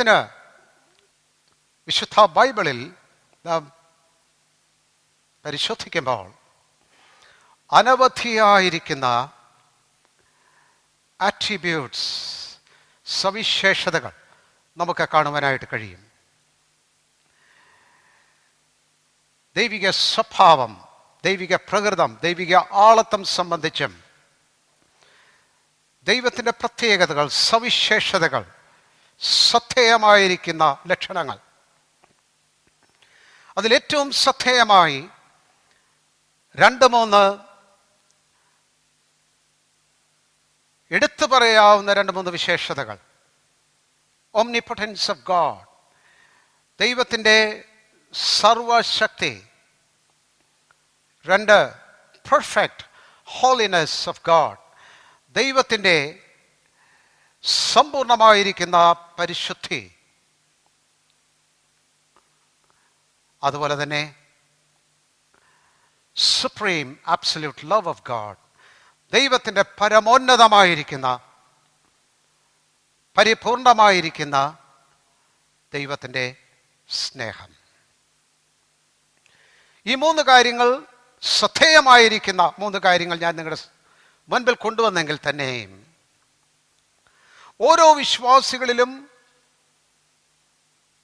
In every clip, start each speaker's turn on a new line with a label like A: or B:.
A: ദൈവത്തിന് വിശുദ്ധ ബൈബിളിൽ നാം പരിശോധിക്കുമ്പോൾ അനവധിയായിരിക്കുന്ന ആട്രിബ്യൂട്ട്സ്, സവിശേഷതകൾ നമുക്ക് കാണുവാനായിട്ട് കഴിയും. ദൈവിക സ്വഭാവം, ദൈവിക പ്രകൃതം, ദൈവിക ആളത്വം സംബന്ധിച്ചും ദൈവത്തിൻ്റെ പ്രത്യേകതകൾ, സവിശേഷതകൾ, ശ്രദ്ധേയമായിരിക്കുന്ന ലക്ഷണങ്ങൾ. അതിലേറ്റവും ശ്രദ്ധേയമായി 2-3 എടുത്തു പറയാവുന്ന 2-3 വിശേഷതകൾ. ഓംനിപൊട്ടൻസ് ഓഫ് ഗോഡ്, ദൈവത്തിൻ്റെ സർവശക്തി. 2, പെർഫെക്റ്റ് ഹോളിനെസ് ഓഫ് ഗോഡ്, ദൈവത്തിൻ്റെ സമ്പൂർണമായിരിക്കുന്ന പരിശുദ്ധി. അതുപോലെ തന്നെ supreme absolute love of God, ദൈവത്തിൻ്റെ പരമോന്നതമായിരിക്കുന്ന, പരിപൂർണമായിരിക്കുന്ന ദൈവത്തിൻ്റെ സ്നേഹം. ഈ 3 കാര്യങ്ങൾ, ശ്രദ്ധേയമായിരിക്കുന്ന 3 കാര്യങ്ങൾ ഞാൻ നിങ്ങളുടെ മുൻപിൽ കൊണ്ടുവന്നെങ്കിൽ തന്നെയും ഓരോ വിശ്വാസികളിലും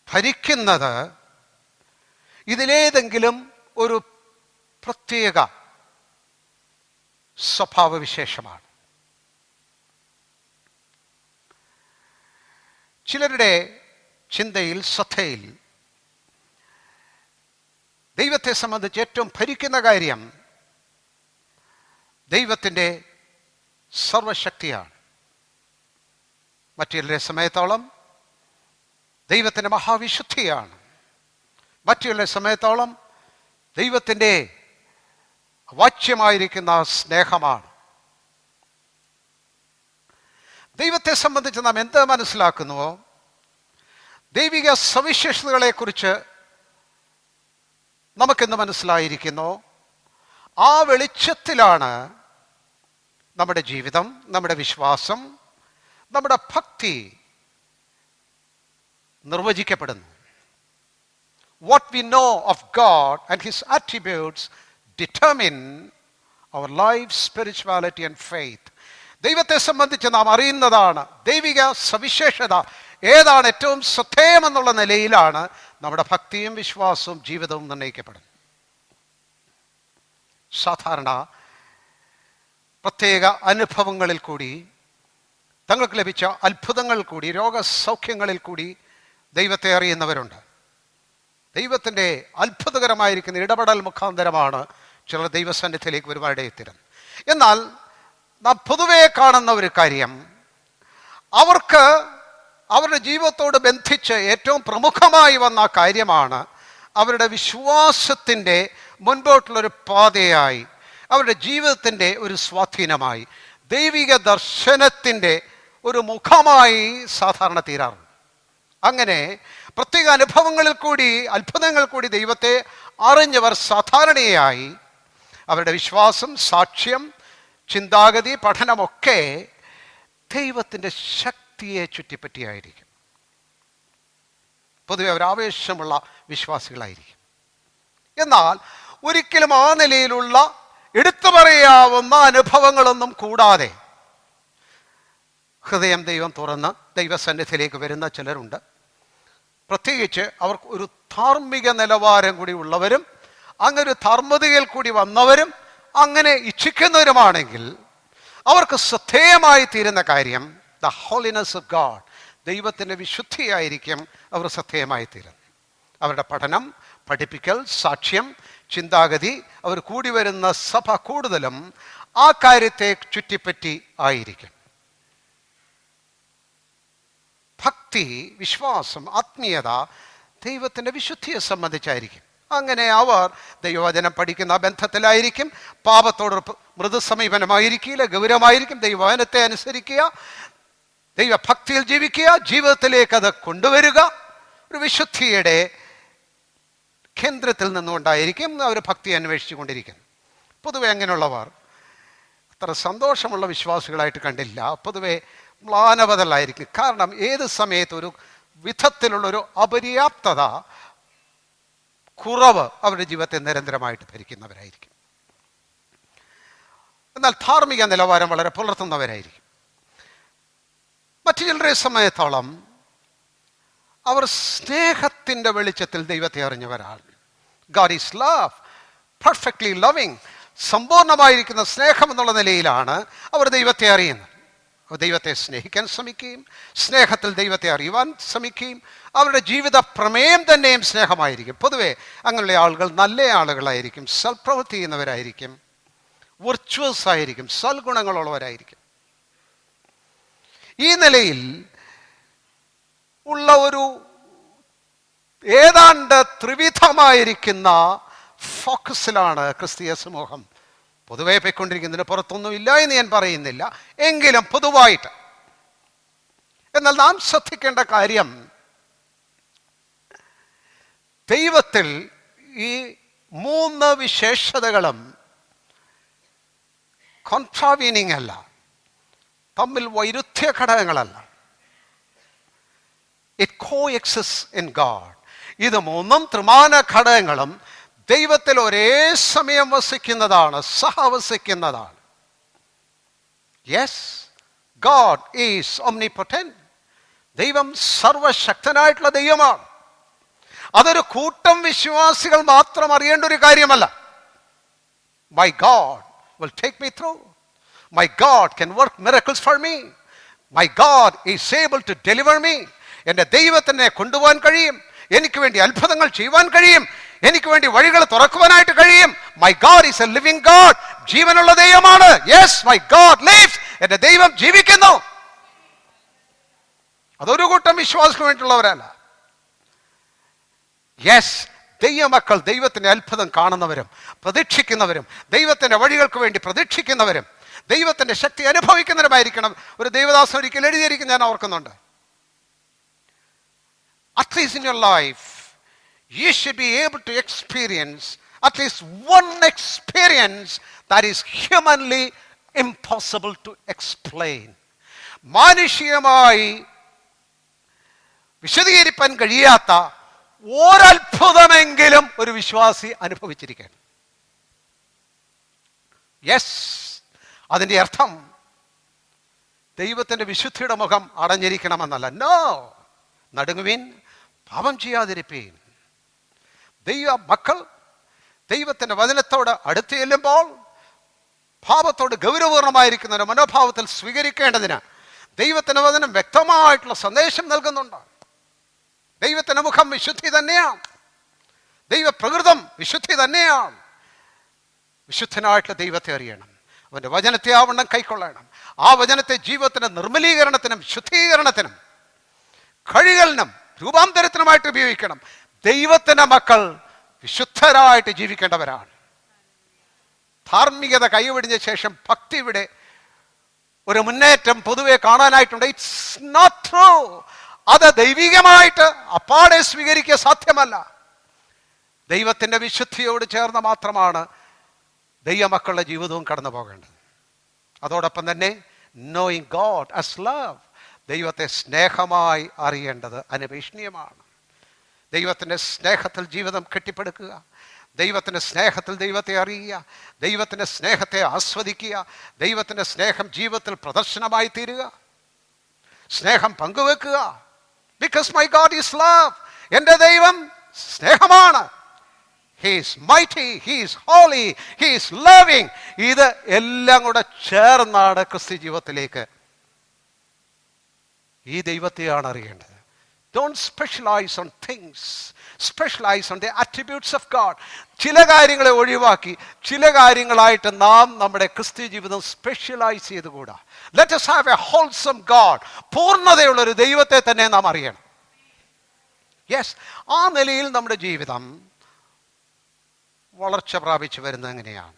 A: ഭരിക്കുന്നത് ഇതിലേതെങ്കിലും ഒരു പ്രത്യേക സ്വഭാവവിശേഷമാണ്. ചിലരുടെ ചിന്തയിൽ, ശ്രദ്ധയിൽ ദൈവത്തെ സംബന്ധിച്ച് ഏറ്റവും ഭരിക്കുന്ന കാര്യം ദൈവത്തിൻ്റെ സർവശക്തിയാണ്. മറ്റുള്ളവരെ സമയത്തോളം ദൈവത്തിൻ്റെ മഹാവിശുദ്ധിയാണ്. മറ്റുള്ളവരെ സമയത്തോളം ദൈവത്തിൻ്റെ വാച്യമായിരിക്കുന്ന സ്നേഹമാണ്. ദൈവത്തെ സംബന്ധിച്ച് നാം എന്ത് മനസ്സിലാക്കുന്നുവോ, ദൈവിക സവിശേഷതകളെക്കുറിച്ച് നമുക്കെന്ന് മനസ്സിലായിരിക്കുന്നു, ആ വെളിച്ചത്തിലാണ് നമ്മുടെ ജീവിതം, നമ്മുടെ വിശ്വാസം, നമ്മുടെ ഭക്തി നിർവചിക്കപ്പെടുന്നു. What we know of God and His attributes determine our life, spirituality and faith. ദൈവത്തെ സംബന്ധിച്ച് നാം അറിയുന്നതാണ്, ദൈവിക സവിശേഷത ഏതാണ് ഏറ്റവും ശ്രദ്ധേയമെന്നുള്ള നിലയിലാണ് നമ്മുടെ ഭക്തിയും വിശ്വാസവും ജീവിതവും നിർണ്ണയിക്കപ്പെടുന്നത്. സാധാരണ പ്രത്യേക അനുഭവങ്ങളിൽ കൂടി, തങ്ങൾക്ക് ലഭിച്ച അത്ഭുതങ്ങൾ കൂടി, രോഗസൗഖ്യങ്ങളിൽ കൂടി ദൈവത്തെ അറിയുന്നവരുണ്ട്. ദൈവത്തിൻ്റെ അത്ഭുതകരമായിരിക്കുന്ന ഇടപെടൽ മുഖാന്തരമാണ് ചിലർ ദൈവസന്നിധിയിലേക്ക് വരുവാനിടയെത്തിരുന്നത്. എന്നാൽ നാം പൊതുവെ കാണുന്ന ഒരു കാര്യം, അവർക്ക് അവരുടെ ജീവിതത്തോട് ബന്ധിച്ച് ഏറ്റവും പ്രമുഖമായി വന്ന കാര്യമാണ് അവരുടെ വിശ്വാസത്തിൻ്റെ മുൻപോട്ടുള്ളൊരു പാതയായി, അവരുടെ ജീവിതത്തിൻ്റെ ഒരു സ്വാധീനമായി, ദൈവിക ദർശനത്തിൻ്റെ ഒരു മുഖമായി സാധാരണ തീരാറുണ്ട്. അങ്ങനെ പ്രത്യേക അനുഭവങ്ങളിൽ കൂടി, അത്ഭുതങ്ങൾ കൂടി ദൈവത്തെ അറിഞ്ഞവർ സാധാരണയായി അവരുടെ വിശ്വാസം, സാക്ഷ്യം, ചിന്താഗതി, പഠനമൊക്കെ ദൈവത്തിൻ്റെ ശക്തിയെ ചുറ്റിപ്പറ്റിയായിരിക്കും. പൊതുവെ അവർ ആവേശമുള്ള വിശ്വാസികളായിരിക്കും. എന്നാൽ ഒരിക്കലും ആ നിലയിലുള്ള എടുത്തു പറയാവുന്ന അനുഭവങ്ങളൊന്നും കൂടാതെ ഹൃദയം ദൈവം തുറന്ന് ദൈവസന്നിധിയിലേക്ക് വരുന്ന ചിലരുണ്ട്. പ്രത്യേകിച്ച് അവർക്ക് ഒരു ധാർമ്മിക നിലവാരം കൂടി ഉള്ളവരും, അങ്ങനെ ഒരു ധാർമ്മികതയിൽ കൂടി വന്നവരും, അങ്ങനെ ഇച്ഛിക്കുന്നവരുമാണെങ്കിൽ അവർക്ക് ശ്രദ്ധേയമായി തീരുന്ന കാര്യം ദ ഹോളിനെസ് ഓഫ് ഗോഡ്, ദൈവത്തിൻ്റെ വിശുദ്ധിയായിരിക്കും അവർ ശ്രദ്ധേയമായി തീരുന്നത്. അവരുടെ പഠനം, പഠിപ്പിക്കൽ, സാക്ഷ്യം, ചിന്താഗതി, അവർ കൂടി വരുന്ന സഭ കൂടുതലും ആ കാര്യത്തെ ചുറ്റിപ്പറ്റി ആയിരിക്കും. ഭക്തി, വിശ്വാസം, ആത്മീയത ദൈവത്തിൻ്റെ വിശുദ്ധിയെ സംബന്ധിച്ചായിരിക്കും. അങ്ങനെ അവർ ദൈവവചനം പഠിക്കുന്ന ബന്ധത്തിലായിരിക്കും. പാപത്തോട് മൃദു സമീപനമായിരിക്കില്ല, ഗൗരവമായിരിക്കും. ദൈവവചനത്തെ അനുസരിക്കുക, ദൈവഭക്തിയിൽ ജീവിക്കുക, ജീവിതത്തിലേക്ക് അത് കൊണ്ടുവരിക. ഒരു വിശുദ്ധിയുടെ കേന്ദ്രത്തിൽ നിന്നുകൊണ്ടായിരിക്കും അവർ ഭക്തി അന്വേഷിച്ചു കൊണ്ടിരിക്കുന്നത്. പൊതുവെ അങ്ങനെയുള്ളവർ അത്ര സന്തോഷമുള്ള വിശ്വാസികളായിട്ട് കണ്ടില്ല. പൊതുവെ മ്ലാനവതലായിരിക്കും. കാരണം ഏത് സമയത്ത് ഒരു വിധത്തിലുള്ളൊരു അപര്യാപ്തത, കുറവ് അവരുടെ ജീവിതത്തെ നിരന്തരമായിട്ട് ഭരിക്കുന്നവരായിരിക്കും. എന്നാൽ ധാർമ്മിക നിലവാരം വളരെ പുലർത്തുന്നവരായിരിക്കും. മറ്റു ചിലരെ സമയത്തോളം അവർ സ്നേഹത്തിൻ്റെ വെളിച്ചത്തിൽ ദൈവത്തെ അറിഞ്ഞവരാണ്. God is love, perfectly loving. സമ്പൂർണ്ണമായിരിക്കുന്ന സ്നേഹം എന്നുള്ള നിലയിലാണ് അവർ ദൈവത്തെ അറിയുന്നത്. ദൈവത്തെ സ്നേഹിക്കാൻ ശ്രമിക്കുകയും സ്നേഹത്തിൽ ദൈവത്തെ അറിയുവാൻ ശ്രമിക്കുകയും അവരുടെ ജീവിത പ്രമേയം തന്നെയും സ്നേഹമായിരിക്കും. പൊതുവെ അങ്ങനെയുള്ള ആളുകൾ നല്ല ആളുകളായിരിക്കും, സൽപ്രവൃത്തി ചെയ്യുന്നവരായിരിക്കും, വിർച്വസ് ആയിരിക്കും, സൽഗുണങ്ങളുള്ളവരായിരിക്കും. ഈ നിലയിൽ ഉള്ള ഒരു ഏതാണ്ട് ത്രിവിധമായിരിക്കുന്ന ഫോക്കസിലാണ് ക്രിസ്തീയ സമൂഹം പൊതുവെ പോയിക്കൊണ്ടിരിക്കുന്നതിന് പുറത്തൊന്നുമില്ല എന്ന് ഞാൻ പറയുന്നില്ല, എങ്കിലും പൊതുവായിട്ട്. എന്നാൽ നാം ശ്രദ്ധിക്കേണ്ട കാര്യം, ദൈവത്തിൽ ഈ 3 വിശേഷതകളും കോൺട്രാവീനിങ് അല്ല, തമ്മിൽ വൈരുദ്ധ്യ ഘടകങ്ങളല്ല. It coexist in God. ഇത് 3 ത്രിമാന ഘടകങ്ങളും ദൈവത്തിൽ ഒരേ സമയം വസിക്കുന്നതാണ്, സഹവസിക്കുന്നതാണ്. Yes, God is omnipotent. ദൈവം സർവശക്തനായിട്ടുള്ള ദൈവമാണ്. അതൊരു കൂട്ടം വിശ്വാസികൾ മാത്രം അറിയേണ്ട ഒരു കാര്യമല്ല. My God will take me through. My God can work miracles for me. My God is able to deliver me. എൻ്റെ ദൈവത്തിനെ കൊണ്ടുപോകാൻ കഴിയും, എനിക്ക് വേണ്ടി അത്ഭുതങ്ങൾ ചെയ്യുവാൻ കഴിയും, എനിക്ക് വേണ്ടി വഴികൾ തുറക്കുവാനായിട്ട് കഴിയും. My God is A living God. ജീവനുള്ള ദൈവമാണ്. Yes, my God lives. എൻ്റെ ദൈവം ജീവിക്കുന്നു. അതൊരു കൂട്ടം വിശ്വാസിക്ക് വേണ്ടിയുള്ളവരല്ല. യെസ്, ദൈവമക്കൾ ദൈവത്തിൻ്റെ അത്ഭുതം കാണുന്നവരും പ്രതീക്ഷിക്കുന്നവരും ദൈവത്തിൻ്റെ വഴികൾക്ക് വേണ്ടി പ്രതീക്ഷിക്കുന്നവരും ദൈവത്തിൻ്റെ ശക്തി അനുഭവിക്കുന്നവരുമായിരിക്കണം. ഒരു ദൈവദാസൻ ഒരിക്കൽ എഴുതിയിരിക്കും, ഞാൻ ഓർക്കുന്നുണ്ട്. At least in your life, you should be able to experience at least one experience that is humanly impossible to explain. മാനുഷികമായി വിശദീകരിക്കാൻ കഴിയാത്ത ഒരത്ഭുതമെങ്കിലും ഒരു വിശ്വാസി അനുഭവിച്ചിരിക്കണം. യെസ്, അതിൻ്റെ അർത്ഥം ദൈവത്തിൻ്റെ വിശുദ്ധിയുടെ മുഖം അടഞ്ഞിരിക്കണമെന്നല്ല. നോ, നടുങ്ങുവിൻ, പാപം ചെയ്യാതിരിപ്പീൻ. ദൈവ മക്കൾ ദൈവത്തിൻ്റെ വചനത്തോട് അടുത്ത് ചെല്ലുമ്പോൾ പാപത്തോട് ഗൗരവപൂർണമായിരിക്കുന്ന ഒരു മനോഭാവത്തിൽ സ്വീകരിക്കേണ്ടതിന് ദൈവത്തിൻ്റെ വചനം വ്യക്തമായിട്ടുള്ള സന്ദേശം നൽകുന്നുണ്ട്. ദൈവത്തിൻ്റെ മുഖം വിശുദ്ധി തന്നെയാണ്, ദൈവപ്രകൃതം വിശുദ്ധി തന്നെയാണ്. വിശുദ്ധനായിട്ടുള്ള ദൈവത്തെ അറിയണം, അവൻ്റെ വചനത്തെ ആവണ്ണം കൈക്കൊള്ളണം. ആ വചനത്തെ ജീവിതത്തിൻ്റെ നിർമ്മലീകരണത്തിനും ശുദ്ധീകരണത്തിനും കഴുകലിനും രൂപാന്തരത്തിനുമായിട്ട് ഉപയോഗിക്കണം. ദൈവത്തിൻ്റെ മക്കൾ വിശുദ്ധരായിട്ട് ജീവിക്കേണ്ടവരാണ്. ധാർമ്മികത കൈവെടിഞ്ഞ ശേഷം ഭക്തിയുടെ ഒരു മുന്നേറ്റം പൊതുവെ കാണാനായിട്ടുണ്ട്. It's not true. അത് ദൈവികമായിട്ട് അപ്പാടെ സ്വീകരിക്കുക സാധ്യമല്ല. ദൈവത്തിൻ്റെ വിശുദ്ധിയോട് ചേർന്ന് മാത്രമാണ് ദൈവമക്കളുടെ ജീവിതവും കടന്നു പോകേണ്ടത്. അതോടൊപ്പം തന്നെ നോയിങ് ഗോഡ് ആസ് ലവ്, ദൈവത്തെ സ്നേഹമായി അറിയേണ്ടത് അനപേക്ഷണീയമാണ്. ദൈവത്തിൻ്റെ സ്നേഹത്തിൽ ജീവിതം കെട്ടിപ്പടുക്കുക, ദൈവത്തിൻ്റെ സ്നേഹത്തിൽ ദൈവത്തെ അറിയുക, ദൈവത്തിൻ്റെ സ്നേഹത്തെ ആസ്വദിക്കുക, ദൈവത്തിൻ്റെ സ്നേഹം ജീവിതത്തിൽ പ്രദർശനമായി തീരുക, സ്നേഹം പങ്കുവെക്കുക. Because my God is love. എൻ്റെ ദൈവം സ്നേഹമാണ്. He is mighty, he is holy, he is loving. ഇത് എല്ലാം കൂടെ ചേർന്നാണ് ക്രിസ്ത്യ ജീവിതത്തിലേക്ക് ഈ ദൈവത്തെയാണ് അറിയേണ്ടത്. Don't specialize on things. Specialize on the attributes of God. ചില കാര്യങ്ങളെ ഒഴിവാക്കി ചില കാര്യങ്ങളായിട്ട് നാം നമ്മുടെ ക്രിസ്ത്യ ജീവിതം സ്പെഷ്യലൈസ് ചെയ്തുകൂടാ. Let us have a wholesome God. പൂർണ്ണതയുള്ളൊരു ദൈവത്തെ തന്നെ നാം അറിയണം. യെസ്, ആ നിലയിൽ നമ്മുടെ ജീവിതം വളർച്ച പ്രാപിച്ചു വരുന്നത് എങ്ങനെയാണ്?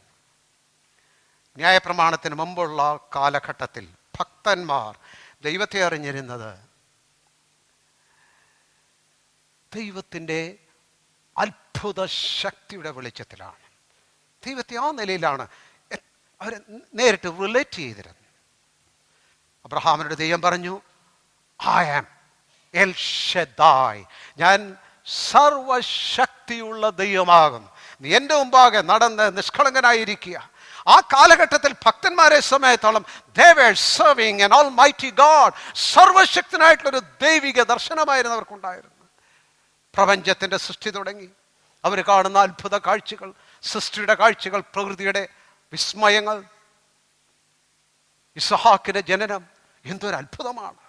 A: ന്യായപ്രമാണത്തിന് മുമ്പുള്ള കാലഘട്ടത്തിൽ ഭക്തന്മാർ ദൈവത്തെ അറിഞ്ഞിരുന്നത് ദൈവത്തിൻ്റെ അത്ഭുത ശക്തിയുടെ വെളിച്ചത്തിലാണ്. ദൈവത്തെ ആ നിലയിലാണ് അവർ നേരിട്ട് റിലേറ്റ് ചെയ്തിരുന്നത്. അബ്രഹാമിനോട് ദൈവം പറഞ്ഞു, I am എൽ ഷെദായ്, ഞാൻ സർവശക്തിയുള്ള ദൈവമാകുന്നു. നീ എൻ്റെ മുമ്പാകെ നടന്ന് നിഷ്കളങ്കനായിരിക്കുക. ആ കാലഘട്ടത്തിൽ ഭക്തന്മാരെ സമയത്തോളം they were serving an almighty God. സർവശക്തനായിട്ടുള്ളൊരു ദൈവിക ദർശനമായിരുന്നു അവർക്കുണ്ടായിരുന്നത്. പ്രപഞ്ചത്തിൻ്റെ സൃഷ്ടി തുടങ്ങി അവർ കാണുന്ന അത്ഭുത കാഴ്ചകൾ, സൃഷ്ടിയുടെ കാഴ്ചകൾ, പ്രകൃതിയുടെ വിസ്മയങ്ങൾ, ഇസ്ഹാക്കിന്റെ ജനനം, എന്തൊരു അത്ഭുതമാണ്.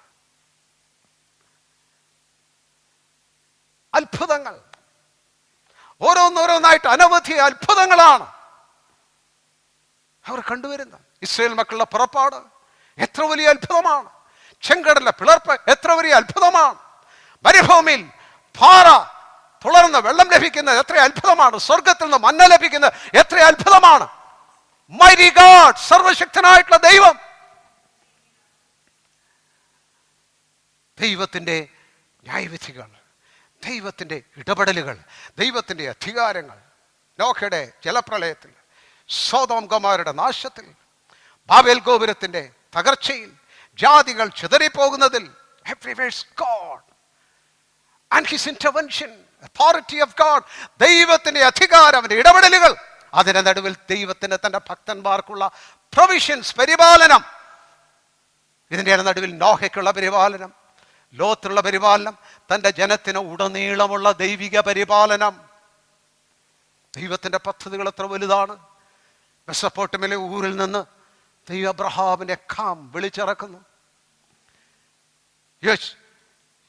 A: അത്ഭുതങ്ങൾ ഓരോന്നോരോന്നായിട്ട് അനവധി അത്ഭുതങ്ങളാണ് അവർ കണ്ടുവരുന്നത്. ഇസ്രായേൽ മക്കളുടെ പുറപ്പാട് എത്ര വലിയ അത്ഭുതമാണ്. ചെങ്കടലിലെ പിളർപ്പ് എത്ര വലിയ അത്ഭുതമാണ്. മരുഭൂമിയിൽ പാറ തുളർന്ന് വെള്ളം ലഭിക്കുന്നത് എത്ര അത്ഭുതമാണ്. സ്വർഗത്തിൽ നിന്ന് മന്ന ലഭിക്കുന്നത് എത്ര അത്ഭുതമാണ്. മൈറ്റി ഗോഡ്, സർവശക്തനായിട്ടുള്ള ദൈവം, ദൈവത്തിൻ്റെ ന്യായവിധികൾ, ദൈവത്തിൻ്റെ ഇടപെടലുകൾ, ദൈവത്തിൻ്റെ അധികാരങ്ങൾ. നോഹയുടെ ജലപ്രളയത്തിൽ, സോദോം ഗൊമോരയുടെ നാശത്തിൽ, ബാബേൽ ഗോപുരത്തിൻ്റെ തകർച്ചയിൽ, ജാതികൾ ചിതറിപ്പോകുന്നതിൽ, everywhere God and his intervention, authority of God, ദൈവത്തിൻ്റെ അധികാരം, അവൻ്റെ ഇടപെടലുകൾ, അതിൻ്റെ നടുവിൽ ദൈവത്തിന് തൻ്റെ ഭക്തന്മാർക്കുള്ള പ്രൊവിഷൻസ്, പരിപാലനം. ഇതിൻ്റെ നടുവിൽ നോഹയ്ക്കുള്ള പരിപാലനം, ലോത്തിനുള്ള പരിപാലനം, തൻ്റെ ജനത്തിന് ഉടനീളമുള്ള ദൈവിക പരിപാലനം. ദൈവത്തിൻ്റെ പദ്ധതികൾ എത്ര വലുതാണ്. മെസൊപ്പൊട്ടേമിയയിലെ ഊരിൽ നിന്ന് ദൈവം അബ്രഹാമിനെ വിളിച്ചിറക്കുന്നു.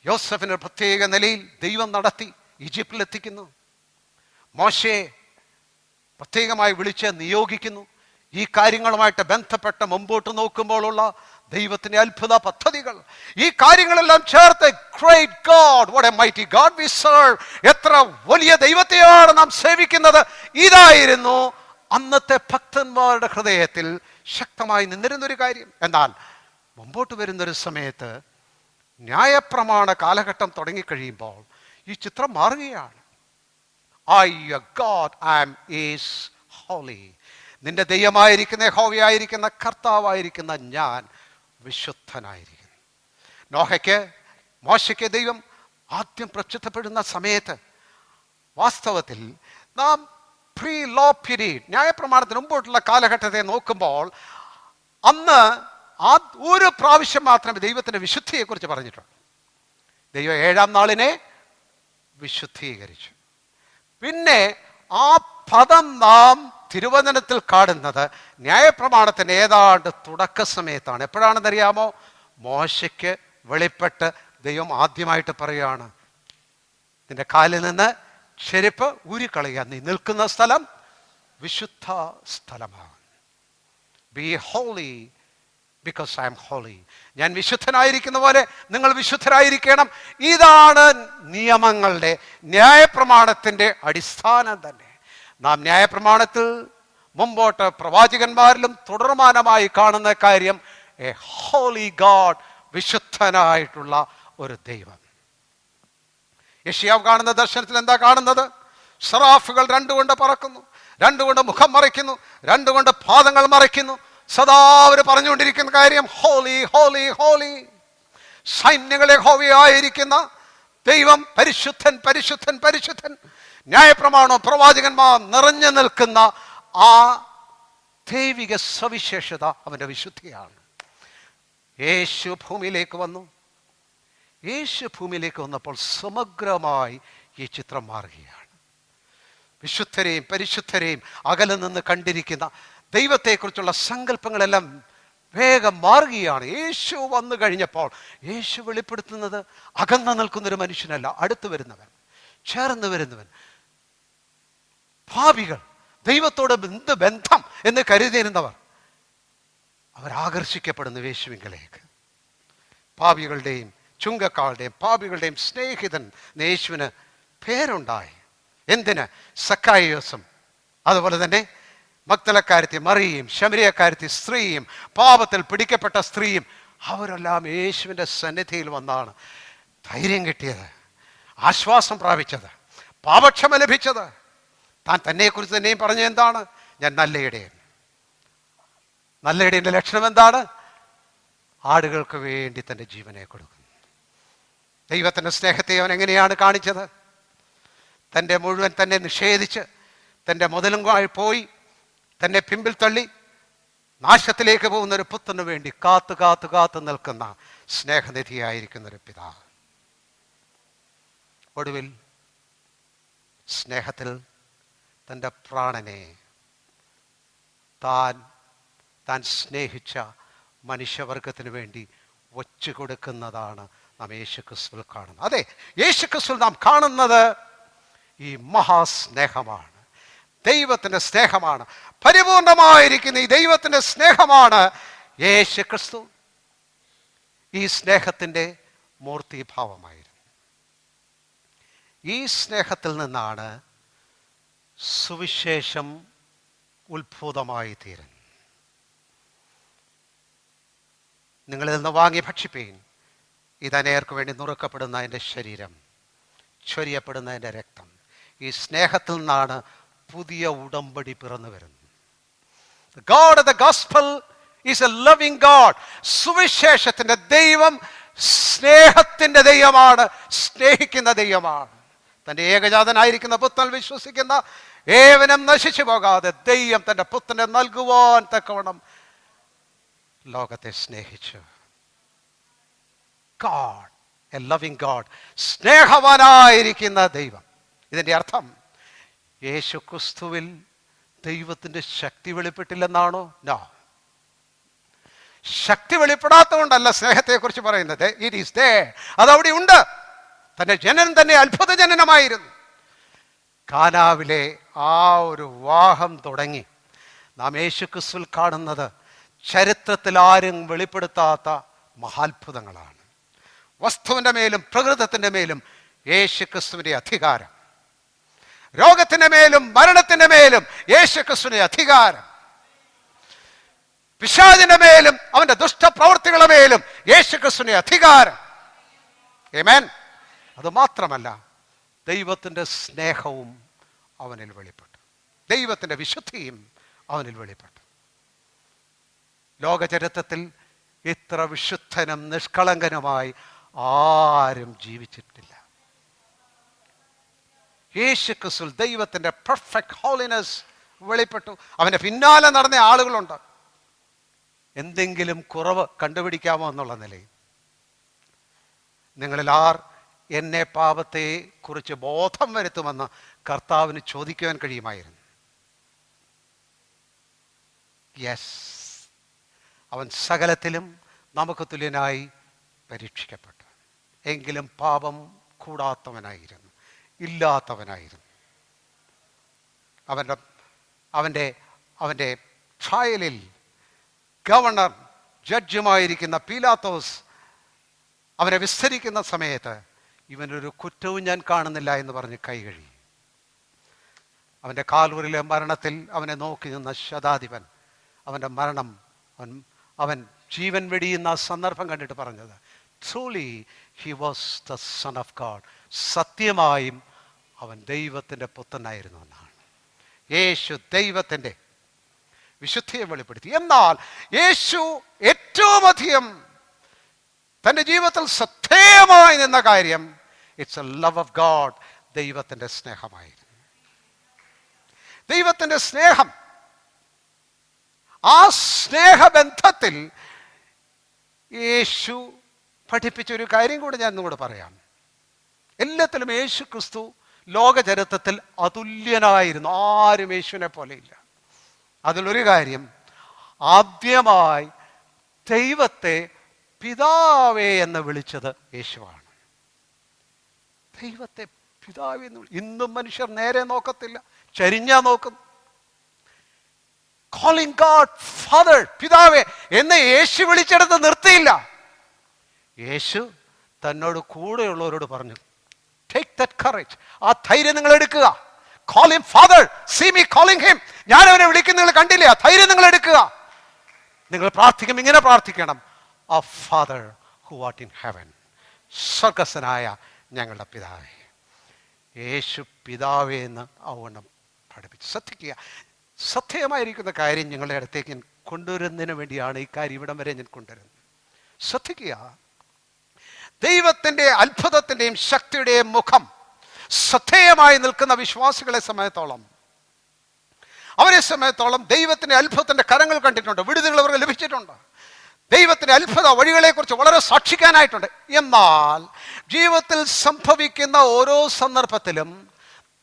A: യോസഫിന് പ്രത്യേക നിലയിൽ ദൈവം നടത്തി ഈജിപ്തിലെത്തിക്കുന്നു. മോശയെ പ്രത്യേകമായി വിളിച്ച് നിയോഗിക്കുന്നു. ഈ കാര്യങ്ങളുമായിട്ട് ബന്ധപ്പെട്ട് മുമ്പോട്ട് നോക്കുമ്പോഴുള്ള ദൈവത്തിന്റെ അത്ഭുത പദ്ധതികൾ, ഈ കാര്യങ്ങളെല്ലാം ചേർത്ത് great God, what a mighty God we serve, എത്ര വലിയ ദൈവത്തെയാണ് നാം സേവിക്കുന്നത്. ഇതായിരുന്നു അന്നത്തെ ഭക്തന്മാരുടെ ഹൃദയത്തിൽ ശക്തമായി നിന്നിരുന്നൊരു കാര്യം. എന്നാൽ മുമ്പോട്ട് വരുന്നൊരു സമയത്ത് ന്യായപ്രമാണ കാലഘട്ടം തുടങ്ങിക്കഴിയുമ്പോൾ ഈ ചിത്രം മാറുകയാണ്. God is holy. നിന്റെ ദൈവമായിരിക്കുന്ന യഹോവയായിരിക്കുന്ന കർത്താവായിരിക്കുന്ന ഞാൻ വിശുദ്ധനായിരിക്കുന്നു. മോശയ്ക്ക് ദൈവം ആദ്യം പ്രത്യക്ഷപ്പെടുന്ന സമയത്ത് വാസ്തവത്തിൽ നാം പ്രീ ലോ പീരീഡ്, ന്യായപ്രമാണത്തിന് മുമ്പോട്ടുള്ള കാലഘട്ടത്തെ നോക്കുമ്പോൾ അന്ന് ഒരു പ്രാവശ്യം മാത്രമേ ദൈവത്തിൻ്റെ വിശുദ്ധിയെക്കുറിച്ച് പറഞ്ഞിട്ടുള്ളൂ. ദൈവം 7-ാം നാളിനെ വിശുദ്ധീകരിച്ചു. പിന്നെ ആ പദം നാം തിരുവചനത്തിൽ കാണുന്നത് ന്യായപ്രമാണത്തിന് ഏതാണ്ട് തുടക്ക സമയത്താണ്. എപ്പോഴാണെന്നറിയാമോ? മോശയ്ക്ക് വെളിപ്പെട്ട് ദൈവം ആദ്യമായിട്ട് പറയുകയാണ്, നിന്റെ കാലിൽ നിന്ന് ചെരുപ്പ് ഊരിക്കളയുക, നീ നിൽക്കുന്ന സ്ഥലം വിശുദ്ധ സ്ഥലമാണ്. Be holy because I am holy. ഞാൻ വിശുദ്ധനായിരിക്കുന്ന പോലെ നിങ്ങൾ വിശുദ്ധരായിരിക്കണം. ഇതാണ് നിയമങ്ങളുടെ, ന്യായപ്രമാണത്തിൻ്റെ അടിസ്ഥാനം തന്നെ. നാം ന്യായപ്രമാണത്തിൽ മുമ്പോട്ട് പ്രവാചകന്മാരിലും തുടർമാനമായി കാണുന്ന കാര്യം എ ഹോളി ഗോഡ്, വിശുദ്ധനായിട്ടുള്ള ഒരു ദൈവം. യെശയ്യാവ് കാണുന്ന ദർശനത്തിൽ എന്താ കാണുന്നത്? സറാഫുകൾ 2 കൊണ്ട് പറക്കുന്നു, 2 കൊണ്ട് മുഖം മറയ്ക്കുന്നു, 2 കൊണ്ട് പാദങ്ങൾ മറയ്ക്കുന്നു. സദാ അവർ പറഞ്ഞുകൊണ്ടിരിക്കുന്ന കാര്യം ഹോളി ഹോളി ഹോളി. സൈന്യങ്ങളെ ഹോവിയായിരിക്കുന്ന ദൈവം പരിശുദ്ധൻ പരിശുദ്ധൻ പരിശുദ്ധൻ. ന്യായപ്രമാണവും പ്രവാചകന്മാർ നിറഞ്ഞു നിൽക്കുന്ന ആ ദൈവിക സവിശേഷത അവൻ്റെ വിശുദ്ധിയാണ്. യേശു ഭൂമിയിലേക്ക് വന്നു. യേശു ഭൂമിയിലേക്ക് വന്നപ്പോൾ സമഗ്രമായി ഈ ചിത്രം മാറുകയാണ്. വിശുദ്ധരെയും പരിശുദ്ധരെയും അകലെ നിന്ന് കണ്ടിരിക്കുന്ന ദൈവത്തെക്കുറിച്ചുള്ള സങ്കല്പങ്ങളെല്ലാം വേഗം മാറുകയാണ്. യേശു വന്നു കഴിഞ്ഞപ്പോൾ യേശു വെളിപ്പെടുത്തുന്നത് അകന്നു നിൽക്കുന്നൊരു മനുഷ്യനല്ല, അടുത്ത് വരുന്നവൻ, ചേർന്ന് വരുന്നവൻ. പാപികൾ, ദൈവത്തോട് എന്ത് ബന്ധം എന്ന് കരുതിയിരുന്നവർ, അവരാകർഷിക്കപ്പെടുന്നു യേശുവിങ്കലേക്ക്. പാപികളുടെയും ചുങ്കക്കാളുടെയും പാപികളുടെയും സ്നേഹിതൻ യേശുവിന് പേരുണ്ടായി. എന്തിന്? സക്കായിയോസും അതുപോലെ തന്നെ മഗ്ദലക്കാരത്തി മറിയയും ശമരിയക്കാരത്തി സ്ത്രീയും പാപത്തിൽ പിടിക്കപ്പെട്ട സ്ത്രീയും അവരെല്ലാം യേശുവിൻ്റെ സന്നിധിയിൽ വന്നാണ് ധൈര്യം കിട്ടിയത്, ആശ്വാസം പ്രാപിച്ചത്, പാപക്ഷമ ലഭിച്ചത്. താൻ തന്നെക്കുറിച്ച് തന്നെയും പറഞ്ഞ എന്താണ്? ഞാൻ നല്ല ഇടയൻ. നല്ല ഇടയൻ്റെ ലക്ഷണം എന്താണ്? ആടുകൾക്ക് വേണ്ടി തൻ്റെ ജീവനെ കൊടുക്കുന്നു. ദൈവത്തിൻ്റെ സ്നേഹത്തെ അവൻ എങ്ങനെയാണ് കാണിച്ചത്? തൻ്റെ മുഴുവൻ തന്നെ നിഷേധിച്ച്, തൻ്റെ മുതലും പോയി തന്നെ പിമ്പിൽ തള്ളി നാശത്തിലേക്ക് പോകുന്ന ഒരു പുത്രന് വേണ്ടി കാത്തു കാത്തു കാത്തു നിൽക്കുന്ന സ്നേഹനിധിയായിരിക്കുന്ന ഒരു പിതാവ്. ഒടുവിൽ സ്നേഹത്തിൽ തൻ്റെ പ്രാണനെ താൻ സ്നേഹിച്ച മനുഷ്യവർഗത്തിന് വേണ്ടി വച്ചു കൊടുക്കുന്നതാണ് നാം യേശുക്രിസ്തുവിൽ കാണുന്നത്. അതെ, യേശുക്രിസ്തുവിൽ നാം കാണുന്നത് ഈ മഹാസ്നേഹമാണ്, ദൈവത്തിൻ്റെ സ്നേഹമാണ്. പരിപൂർണമായിരിക്കുന്ന ഈ ദൈവത്തിൻ്റെ സ്നേഹമാണ് യേശുക്രിസ്തു. ഈ സ്നേഹത്തിൻ്റെ മൂർത്തിഭാവമായിരുന്നു. ഈ സ്നേഹത്തിൽ നിന്നാണ് സുവിശേഷം ഉത്ഭൂതമായി തീരുന്നത്. നിങ്ങളിൽ നിന്ന് വാങ്ങി ഭക്ഷിപ്പീൻ, ഇതനേർക്ക് വേണ്ടി നുറുക്കപ്പെടുന്ന എൻ്റെ ശരീരം, ചൊരിയപ്പെടുന്ന എൻ്റെ രക്തം. ഈ സ്നേഹത്തിൽ നിന്നാണ് പുതിയ ഉടമ്പടി പിറന്നു വരുന്നത്. God of the gospel is a loving God. സുവിശേഷത്തിൻ്റെ ദൈവം സ്നേഹത്തിൻ്റെ ദൈവമാണ്, സ്നേഹിക്കുന്ന ദൈവമാണ്. തൻ്റെ ഏകജാതനായിരിക്കുന്ന പുത്രൻ വിശ്വസിക്കുന്ന ഏവനും നശിച്ചു പോകാതെ ദൈവം തൻ്റെ പുത്രനെ നൽകുവാൻ തക്കവണ്ണം ലോകത്തെ സ്നേഹിച്ചു. God, a loving God, സ്നേഹവാനായിരിക്കുന്ന ദൈവം. ഇതിൻ്റെ അർത്ഥം യേശു ക്രിസ്തുവിൽ ദൈവത്തിൻ്റെ ശക്തി വെളിപ്പെട്ടില്ലെന്നാണോ? നോ. ശക്തി വെളിപ്പെടാത്തതുകൊണ്ടല്ല സ്നേഹത്തെക്കുറിച്ച് പറയുന്നത്. ഇറ്റ് ഈസ് ദേർ, അതവിടെ ഉണ്ട്. തൻ്റെ ജനനം തന്നെ അത്ഭുത ജനനമായിരുന്നു. കാനാവിലെ ആ ഒരു വിവാഹം തുടങ്ങി നാം യേശു ക്രിസ്തുവിൽ കാണുന്നത് ചരിത്രത്തിൽ ആരും വെളിപ്പെടുത്താത്ത മഹാത്ഭുതങ്ങളാണ്. വസ്തുവിൻ്റെ മേലും പ്രകൃതത്തിൻ്റെ മേലും യേശു ക്രിസ്തുവിൻ്റെ അധികാരം, രോഗത്തിൻ്റെ മേലും മരണത്തിൻ്റെ മേലും യേശു ക്രിസ്തുവിൻ്റെ അധികാരം, പിശാചിന്റെ മേലും അവന്റെ ദുഷ്ടപ്രവൃത്തികളുടെ മേലും യേശു ക്രിസ്തുവിന്റെ അധികാരം. ആമേൻ. അതുമാത്രമല്ല, ദൈവത്തിൻ്റെ സ്നേഹവും അവനിൽ വെളിപ്പെട്ടു, ദൈവത്തിൻ്റെ വിശുദ്ധിയും അവനിൽ വെളിപ്പെട്ടു. ലോകചരിത്രത്തിൽ ഇത്ര വിശുദ്ധനും നിഷ്കളങ്കനുമായി ആരും ജീവിച്ചിട്ടില്ല. യേശു ക്രിസ്തുവിൽ ദൈവത്തിൻ്റെ പെർഫെക്റ്റ് ഹോളിനെസ് വെളിപ്പെട്ടു. അവൻ്റെ പിന്നാലെ നടന്ന ആളുകളുണ്ട്. എന്തെങ്കിലും കുറവ് കണ്ടുപിടിക്കാമോ എന്നുള്ള നിലയിൽ നിങ്ങളിൽ ആർ എന്നെ പാപത്തെ കുറിച്ച് ബോധം വരുത്തുമെന്ന് കർത്താവിന് ചോദിക്കുവാൻ കഴിയുമായിരുന്നു. യെസ്, അവൻ സകലത്തിലും നമുക്ക് തുല്യനായി പരീക്ഷിക്കപ്പെട്ടു. എങ്കിലും പാപം കൂടാത്തവനായിരുന്നു, ഇല്ലാത്തവനായിരുന്നു. അവൻ്റെ ട്രയലിൽ ഗവർണർ ജഡ്ജുമായിരിക്കുന്ന പീലാത്തോസ് അവനെ വിസ്തരിക്കുന്ന സമയത്ത് ഇവനൊരു കുറ്റവും ഞാൻ കാണുന്നില്ല എന്ന് പറഞ്ഞ് കൈ കഴുകി. അവൻ്റെ കാൽവരിയിലെ മരണത്തിൽ അവനെ നോക്കി നിന്ന ശതാധിപൻ അവൻ്റെ മരണം അവൻ ജീവൻ വെടിയുന്ന സന്ദർഭം കണ്ടിട്ട് പറഞ്ഞത്, truly he was the son of God. സത്യമായും അവൻ ദൈവത്തിൻ്റെ പുത്രനായിരുന്നു എന്നാണ്. യേശു ദൈവത്തിൻ്റെ വിശുദ്ധിയെ വെളിപ്പെടുത്തി. എന്നാൽ യേശു ഏറ്റവും അധികം തൻ്റെ ജീവിതത്തിൽ ശ്രദ്ധേയമായി നിന്ന കാര്യം it's A love of God, ദൈവത്തിൻ്റെ സ്നേഹമായിരുന്നു. ദൈവത്തിൻ്റെ സ്നേഹം, ആ സ്നേഹബന്ധത്തിൽ യേശു പഠിപ്പിച്ചൊരു കാര്യം കൂടി ഞാൻ ഇന്നുകൂടെ പറയാം. എല്ലാത്തിലും യേശു ക്രിസ്തു ലോകചരിത്രത്തിൽ അതുല്യനായിരുന്നു. ആരും യേശുവിനെ പോലെയില്ല. അതിലൊരു കാര്യം, ആദ്യമായി ദൈവത്തെ പിതാവേ എന്ന് വിളിച്ചത് യേശുവാണ്. ദൈവത്തെ പിതാവേ എന്ന് ഇന്നും മനുഷ്യർ നേരെ നോക്കത്തില്ല, ചരിഞ്ഞാ നോക്കുന്നു. Calling God Father, പിതാവേ എന്ന് യേശു വിളിച്ചെടുത്ത് നിർത്തിയില്ല. യേശു തന്നോട് കൂടെയുള്ളവരോട് പറഞ്ഞു, ടേക്ക് ദാറ്റ് കറേജ്, ആ ധൈര്യം നിങ്ങൾ എടുക്കുക. Call him Father, see me calling him. ഞാൻ അവനെ വിളിക്കുന്ന നിങ്ങൾ കണ്ടില്ലേ? ആ ധൈര്യം നിങ്ങൾ എടുക്കുക. നിങ്ങൾ പ്രാർത്ഥിക്കും, ഇങ്ങനെ പ്രാർത്ഥിക്കണം, Our Father who art in heaven, സ്വർഗസ്ഥനായ ഞങ്ങളുടെ പിതാവേ. യേശു പിതാവേ എന്ന് അവണ്ണം പഠിപ്പിച്ചു. ശ്രദ്ധിക്കുക, സത്യമായിരിക്കുന്ന കാര്യം ഞങ്ങളുടെ അടുത്തേക്ക് ഞാൻ കൊണ്ടുവരുന്നതിന് വേണ്ടിയാണ് ഈ കാര്യം ഇവിടം വരെ ഞാൻ കൊണ്ടുവരുന്നത്. ശ്രദ്ധിക്കുക, ദൈവത്തിൻ്റെ അത്ഭുതത്തിൻ്റെയും ശക്തിയുടെയും മുഖം ശ്രദ്ധേയമായി നിൽക്കുന്ന വിശ്വാസികളെ സമയത്തോളം, അവരെ സമയത്തോളം ദൈവത്തിൻ്റെ അത്ഭുതത്തിൻ്റെ കരങ്ങൾ കണ്ടിട്ടുണ്ട്, വിടുതലുകൾ അവർക്ക് ലഭിച്ചിട്ടുണ്ട്, ദൈവത്തിൻ്റെ അത്ഭുത വഴികളെക്കുറിച്ച് വളരെ സാക്ഷിക്കാനായിട്ടുണ്ട്. എന്നാൽ ജീവിതത്തിൽ സംഭവിക്കുന്ന ഓരോ സന്ദർഭത്തിലും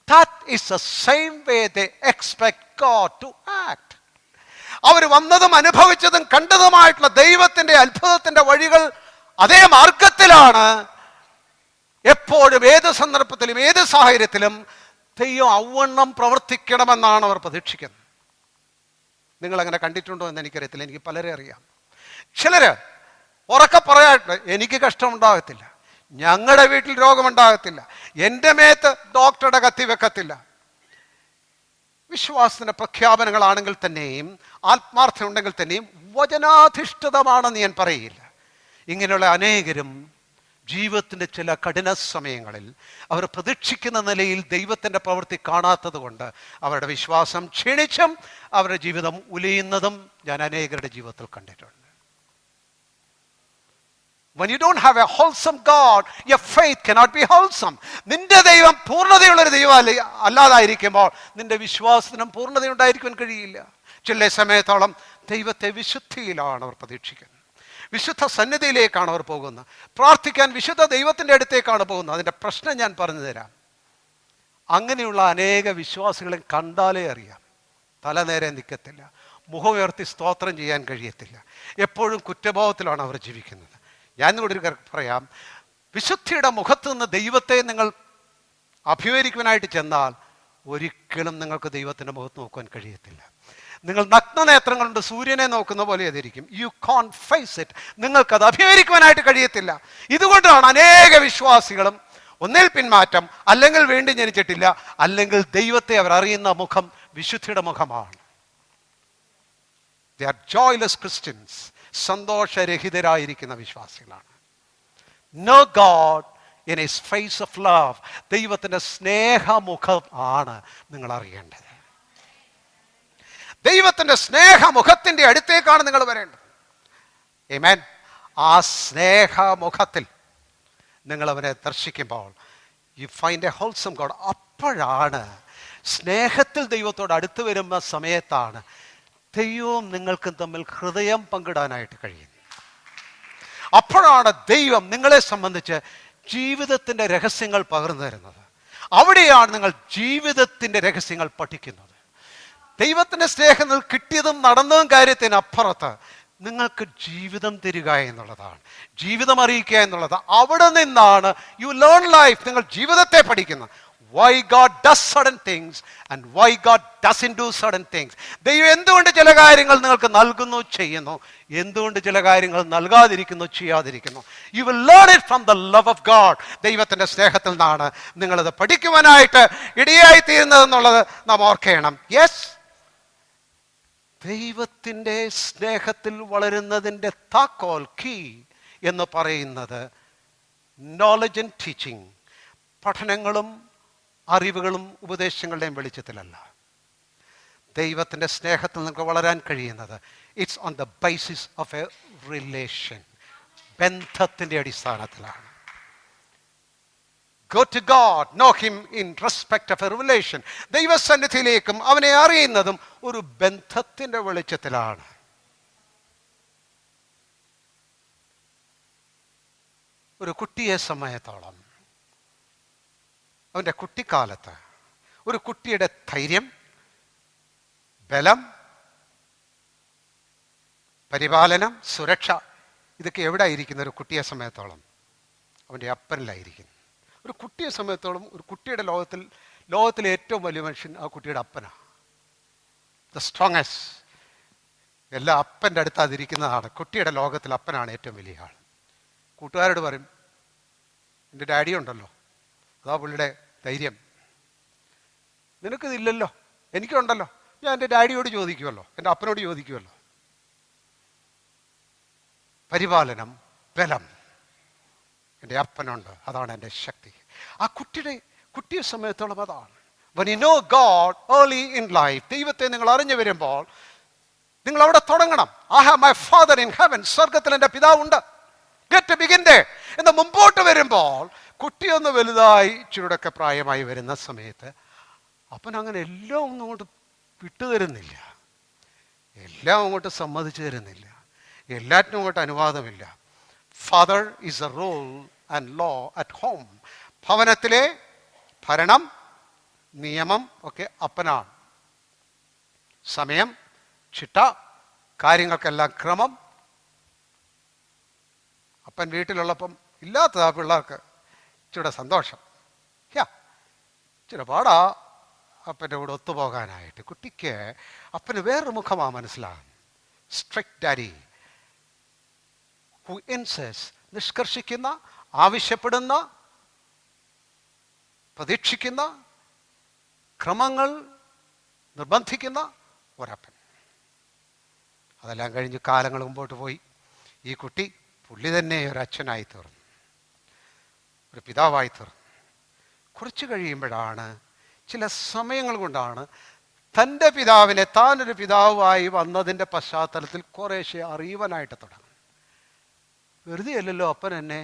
A: that is the same way they expect God to act. അവർ വന്നതും അനുഭവിച്ചതും കണ്ടതുമായിട്ടുള്ള ദൈവത്തിൻ്റെ അത്ഭുതത്തിൻ്റെ വഴികൾ അതേ മാർഗത്തിലാണ് എപ്പോഴും, ഏത് സന്ദർഭത്തിലും ഏത് സാഹചര്യത്തിലും ദൈവം ഔവണ്ണം പ്രവർത്തിക്കണമെന്നാണ് അവർ പ്രതീക്ഷിക്കുന്നത്. നിങ്ങളങ്ങനെ കണ്ടിട്ടുണ്ടോ എന്ന് എനിക്കറിയത്തില്ല, എനിക്ക് പലരെ അറിയാം. ചിലര് ഉറക്കെ പറയാറുണ്ട്, എനിക്ക് കഷ്ടമുണ്ടാകത്തില്ല, ഞങ്ങളുടെ വീട്ടിൽ രോഗമുണ്ടാകത്തില്ല, എൻ്റെ മേത്ത് ഡോക്ടറുടെ കത്തി വെക്കത്തില്ല. വിശ്വാസത്തിൻ്റെ പ്രഖ്യാപനങ്ങളാണെങ്കിൽ തന്നെയും ആത്മാർത്ഥം ഉണ്ടെങ്കിൽ തന്നെയും വചനാധിഷ്ഠിതമാണെന്ന് ഞാൻ പറയില്ല. ഇങ്ങനെയുള്ള അനേകരും ജീവിതത്തിൻ്റെ ചില കഠിന സമയങ്ങളിൽ അവർ പ്രതീക്ഷിക്കുന്ന നിലയിൽ ദൈവത്തിൻ്റെ പ്രവൃത്തി കാണാത്തത് കൊണ്ട് അവരുടെ വിശ്വാസം ക്ഷീണിച്ചും അവരുടെ ജീവിതം ഉലയുന്നതും ഞാൻ അനേകരുടെ ജീവിതത്തിൽ കണ്ടിട്ടുണ്ട്. When you don't have a wholesome God, your faith cannot be wholesome. നിന്റെ ദൈവം പൂർണ്ണതയുള്ളൊരു ദൈവം അല്ലാതായിരിക്കുമ്പോൾ നിന്റെ വിശ്വാസത്തിനും പൂർണ്ണതയുണ്ടായിരിക്കാൻ കഴിയില്ല. ചില സമയത്തോളം ദൈവത്തെ വിശുദ്ധിയിലാണ് അവർ പ്രതീക്ഷിക്കുന്നത്, വിശുദ്ധ സന്നിധിയിലേക്കാണ് അവർ പോകുന്നത്, പ്രാർത്ഥിക്കാൻ വിശുദ്ധ ദൈവത്തിൻ്റെ അടുത്തേക്കാണ് പോകുന്നത്. അതിൻ്റെ പ്രശ്നം ഞാൻ പറഞ്ഞു തരാം. അങ്ങനെയുള്ള അനേക വിശ്വാസികളെ കണ്ടാലേ അറിയാം, തല നേരെ നിൽക്കത്തില്ല, മുഖമുയർത്തി സ്തോത്രം ചെയ്യാൻ കഴിയത്തില്ല, എപ്പോഴും കുറ്റബോധത്തിലാണ് അവർ ജീവിക്കുന്നത്. ഞാൻ കൂടി പറയാം, വിശുദ്ധിയുടെ മുഖത്ത് നിന്ന് ദൈവത്തെ നിങ്ങൾ അഭിമുഖീകരിക്കുവാനായിട്ട് ചെന്നാൽ ഒരിക്കലും നിങ്ങൾക്ക് ദൈവത്തിൻ്റെ മുഖത്ത് നോക്കുവാൻ കഴിയത്തില്ല. നിങ്ങൾ നഗ്നനേത്രങ്ങൾ കൊണ്ട് സൂര്യനെ നോക്കുന്ന പോലെ അതിരിക്കും. You can't face it. നിങ്ങൾക്കത് അഭിമുഖീകരിക്കുവാനായിട്ട് കഴിയത്തില്ല. ഇതുകൊണ്ടാണ് അനേക വിശ്വാസികളും ഒന്നിൽ പിന്മാറ്റം, അല്ലെങ്കിൽ വീണ്ടും ജനിച്ചിട്ടില്ല, അല്ലെങ്കിൽ ദൈവത്തെ അവർ അറിയുന്ന മുഖം വിശുദ്ധിയുടെ മുഖമാണ്. They are joyless Christians. സന്തോഷരഹിതരായിരിക്കുന്ന വിശ്വാസികളാണ്. No God in his face of love. ദൈവത്തിൻ്റെ സ്നേഹമുഖം ആണ് നിങ്ങൾ അറിയേണ്ടത്. ദൈവത്തിൻ്റെ സ്നേഹമുഖത്തിൻ്റെ അടുത്തേക്കാണ് നിങ്ങൾ വരേണ്ടത്. ആമേൻ. ആ സ്നേഹമുഖത്തിൽ നിങ്ങൾ അവനെ ദർശിക്കുമ്പോൾ you find a wholesome God. അപ്പോഴാണ് സ്നേഹത്തിൽ ദൈവത്തോട് അടുത്ത് വരുന്ന സമയത്താണ് ദൈവവും നിങ്ങൾക്കും തമ്മിൽ ഹൃദയം പങ്കിടാനായിട്ട് കഴിയുന്നത്. അപ്പോഴാണ് ദൈവം നിങ്ങളെ സംബന്ധിച്ച് ജീവിതത്തിൻ്റെ രഹസ്യങ്ങൾ പകർന്നു തരുന്നത്. അവിടെയാണ് നിങ്ങൾ ജീവിതത്തിൻ്റെ രഹസ്യങ്ങൾ പഠിക്കുന്നത്. ദൈവത്തിൻ്റെ സ്നേഹം കിട്ടിയതും നടന്നതും കാര്യത്തിനപ്പുറത്ത് നിങ്ങൾക്ക് ജീവിതം തരിക എന്നുള്ളതാണ്, ജീവിതം അറിയിക്കുക എന്നുള്ളത്. അവിടെ നിന്നാണ് യു ലേൺ ലൈഫ്. നിങ്ങൾ ജീവിതത്തെ പഠിക്കുന്നത്. Why God does certain things and why God doesn't do certain things. ദൈവം എന്തുകൊണ്ട് ചില കാര്യങ്ങൾ നിങ്ങൾക്ക് നൽകുന്നു, ചെയ്യുന്നു, എന്തുകൊണ്ട് ചില കാര്യങ്ങൾ നൽകാതിരിക്കുന്നു, ചെയ്യാതിരിക്കുന്നു. You will learn it from the love of God. ദൈവത്തിൻ്റെ സ്നേഹത്തിൽ നിന്നാണ് നിങ്ങളത് പഠിക്കുവാനായിട്ട് ഇടയായി തീരുന്നതെന്നുള്ളത് നാം ഓർക്കണം. യെസ്, ദൈവത്തിൻ്റെ സ്നേഹത്തിൽ വളരുന്നതിൻ്റെ താക്കോൽ, കീ എന്ന് പറയുന്നത് നോളജ് ആൻഡ് ടീച്ചിങ്, പഠനങ്ങളും അറിവുകളും ഉപദേശങ്ങളുടെയും വെളിച്ചത്തിലല്ല. ദൈവത്തിൻ്റെ സ്നേഹത്തിൽ നിങ്ങൾക്ക് വളരാൻ കഴിയുന്നത് it's on the basis of A relation, ബന്ധത്തിൻ്റെ അടിസ്ഥാനത്തിലാണ്. Go to God, know him in respect of a relation. ദൈവസന്നിധിയിലേക്കും അവനെ അറിയുന്നതും ഒരു ബന്ധത്തിൻ്റെ വെളിച്ചത്തിലാണ്. ഒരു കുട്ടിയെ സമയത്തോളം അവൻ്റെ കുട്ടിക്കാലത്ത് ഒരു കുട്ടിയുടെ ധൈര്യം, ബലം, പരിപാലനം, സുരക്ഷ, ഇതൊക്കെ എവിടെ ആയിരിക്കുന്ന ഒരു കുട്ടിയെ സമയത്തോളം അവൻ്റെ അപ്പനിലായിരിക്കുന്നു. ഒരു കുട്ടിയെ സമയത്തോളം ഒരു കുട്ടിയുടെ ലോകത്തിലെ ഏറ്റവും വലിയ മനുഷ്യൻ ആ കുട്ടിയുടെ അപ്പനാണ്. The strongest. എല്ലാ അപ്പൻ്റെ അടുത്ത് അതിരിക്കുന്നതാണ്. കുട്ടിയുടെ ലോകത്തിൽ അപ്പനാണ് ഏറ്റവും വലിയ ആൾ. കൂട്ടുകാരോട് പറയും, എൻ്റെ ഡാഡി ഉണ്ടല്ലോ, അതാ പുള്ളിയുടെ ധൈര്യം. നിനക്കിതില്ലല്ലോ, എനിക്കുണ്ടല്ലോ, ഞാൻ എൻ്റെ ഡാഡിയോട് ചോദിക്കുമല്ലോ, എൻ്റെ അപ്പനോട് ചോദിക്കുമല്ലോ. പരിപാലനം, ബലം എൻ്റെ അപ്പനുണ്ട്, അതാണ് എൻ്റെ ശക്തി. ആ കുട്ടിയെ സമയത്തോളം അതാണ്. When you know God early in life, ദൈവത്തെ നിങ്ങൾ അറിഞ്ഞു വരുമ്പോൾ നിങ്ങൾ അവിടെ തുടങ്ങണം. I have my father in heaven. സ്വർഗത്തിൽ എൻ്റെ പിതാവുണ്ട്. ഗെറ്റ് ബിഗിൻ്റെ എന്ന് മുമ്പോട്ട് വരുമ്പോൾ കുട്ടിയൊന്ന് വലുതായി ഇച്ചിരൂടെയൊക്കെ പ്രായമായി വരുന്ന സമയത്ത് അപ്പൻ അങ്ങനെ എല്ലാം ഒന്നും അങ്ങോട്ട് വിട്ടുതരുന്നില്ല, എല്ലാം അങ്ങോട്ട് സമ്മതിച്ചു തരുന്നില്ല, എല്ലാറ്റിനും അങ്ങോട്ട് അനുവാദമില്ല. Father is a rule and law at home. ഭവനത്തിലെ ഭരണം, നിയമം ഒക്കെ അപ്പനാണ്. സമയം, ചിട്ട, കാര്യങ്ങൾക്കെല്ലാം ക്രമം. അപ്പൻ വീട്ടിലുള്ളപ്പം ഇല്ലാത്തതാ പിള്ളേർക്ക് ഇച്ചിരി സന്തോഷം. ഇച്ചിരി പാടാ അപ്പൻ്റെ കൂടെ ഒത്തുപോകാനായിട്ട്. കുട്ടിക്ക് അപ്പന് വേറൊരു മുഖമാണ് മനസ്സിലാകും. സ്ട്രിക്റ്റ് ഡാഡി ഹു ഇൻസിസ്റ്റ്, നിഷ്കർഷിക്കുന്ന, ആവശ്യപ്പെടുന്ന, പ്രതീക്ഷിക്കുന്ന, ക്രമങ്ങൾ നിർബന്ധിക്കുന്ന ഒരപ്പൻ. അതെല്ലാം കഴിഞ്ഞ് കാലങ്ങൾ മുമ്പോട്ട് പോയി. ഈ കുട്ടി പുള്ളി തന്നെ ഒരു അച്ഛനായി തീർന്നു, ഒരു പിതാവായി തീർന്നു. കുറച്ച് കഴിയുമ്പോഴാണ്, ചില സമയങ്ങൾ കൊണ്ടാണ് തൻ്റെ പിതാവിനെ താനൊരു പിതാവായി വന്നതിൻ്റെ പശ്ചാത്തലത്തിൽ കുറേശ്ശെ അറിയുവാനായിട്ട് തുടങ്ങും. വെറുതെ അല്ലല്ലോ അപ്പൻ എന്നെ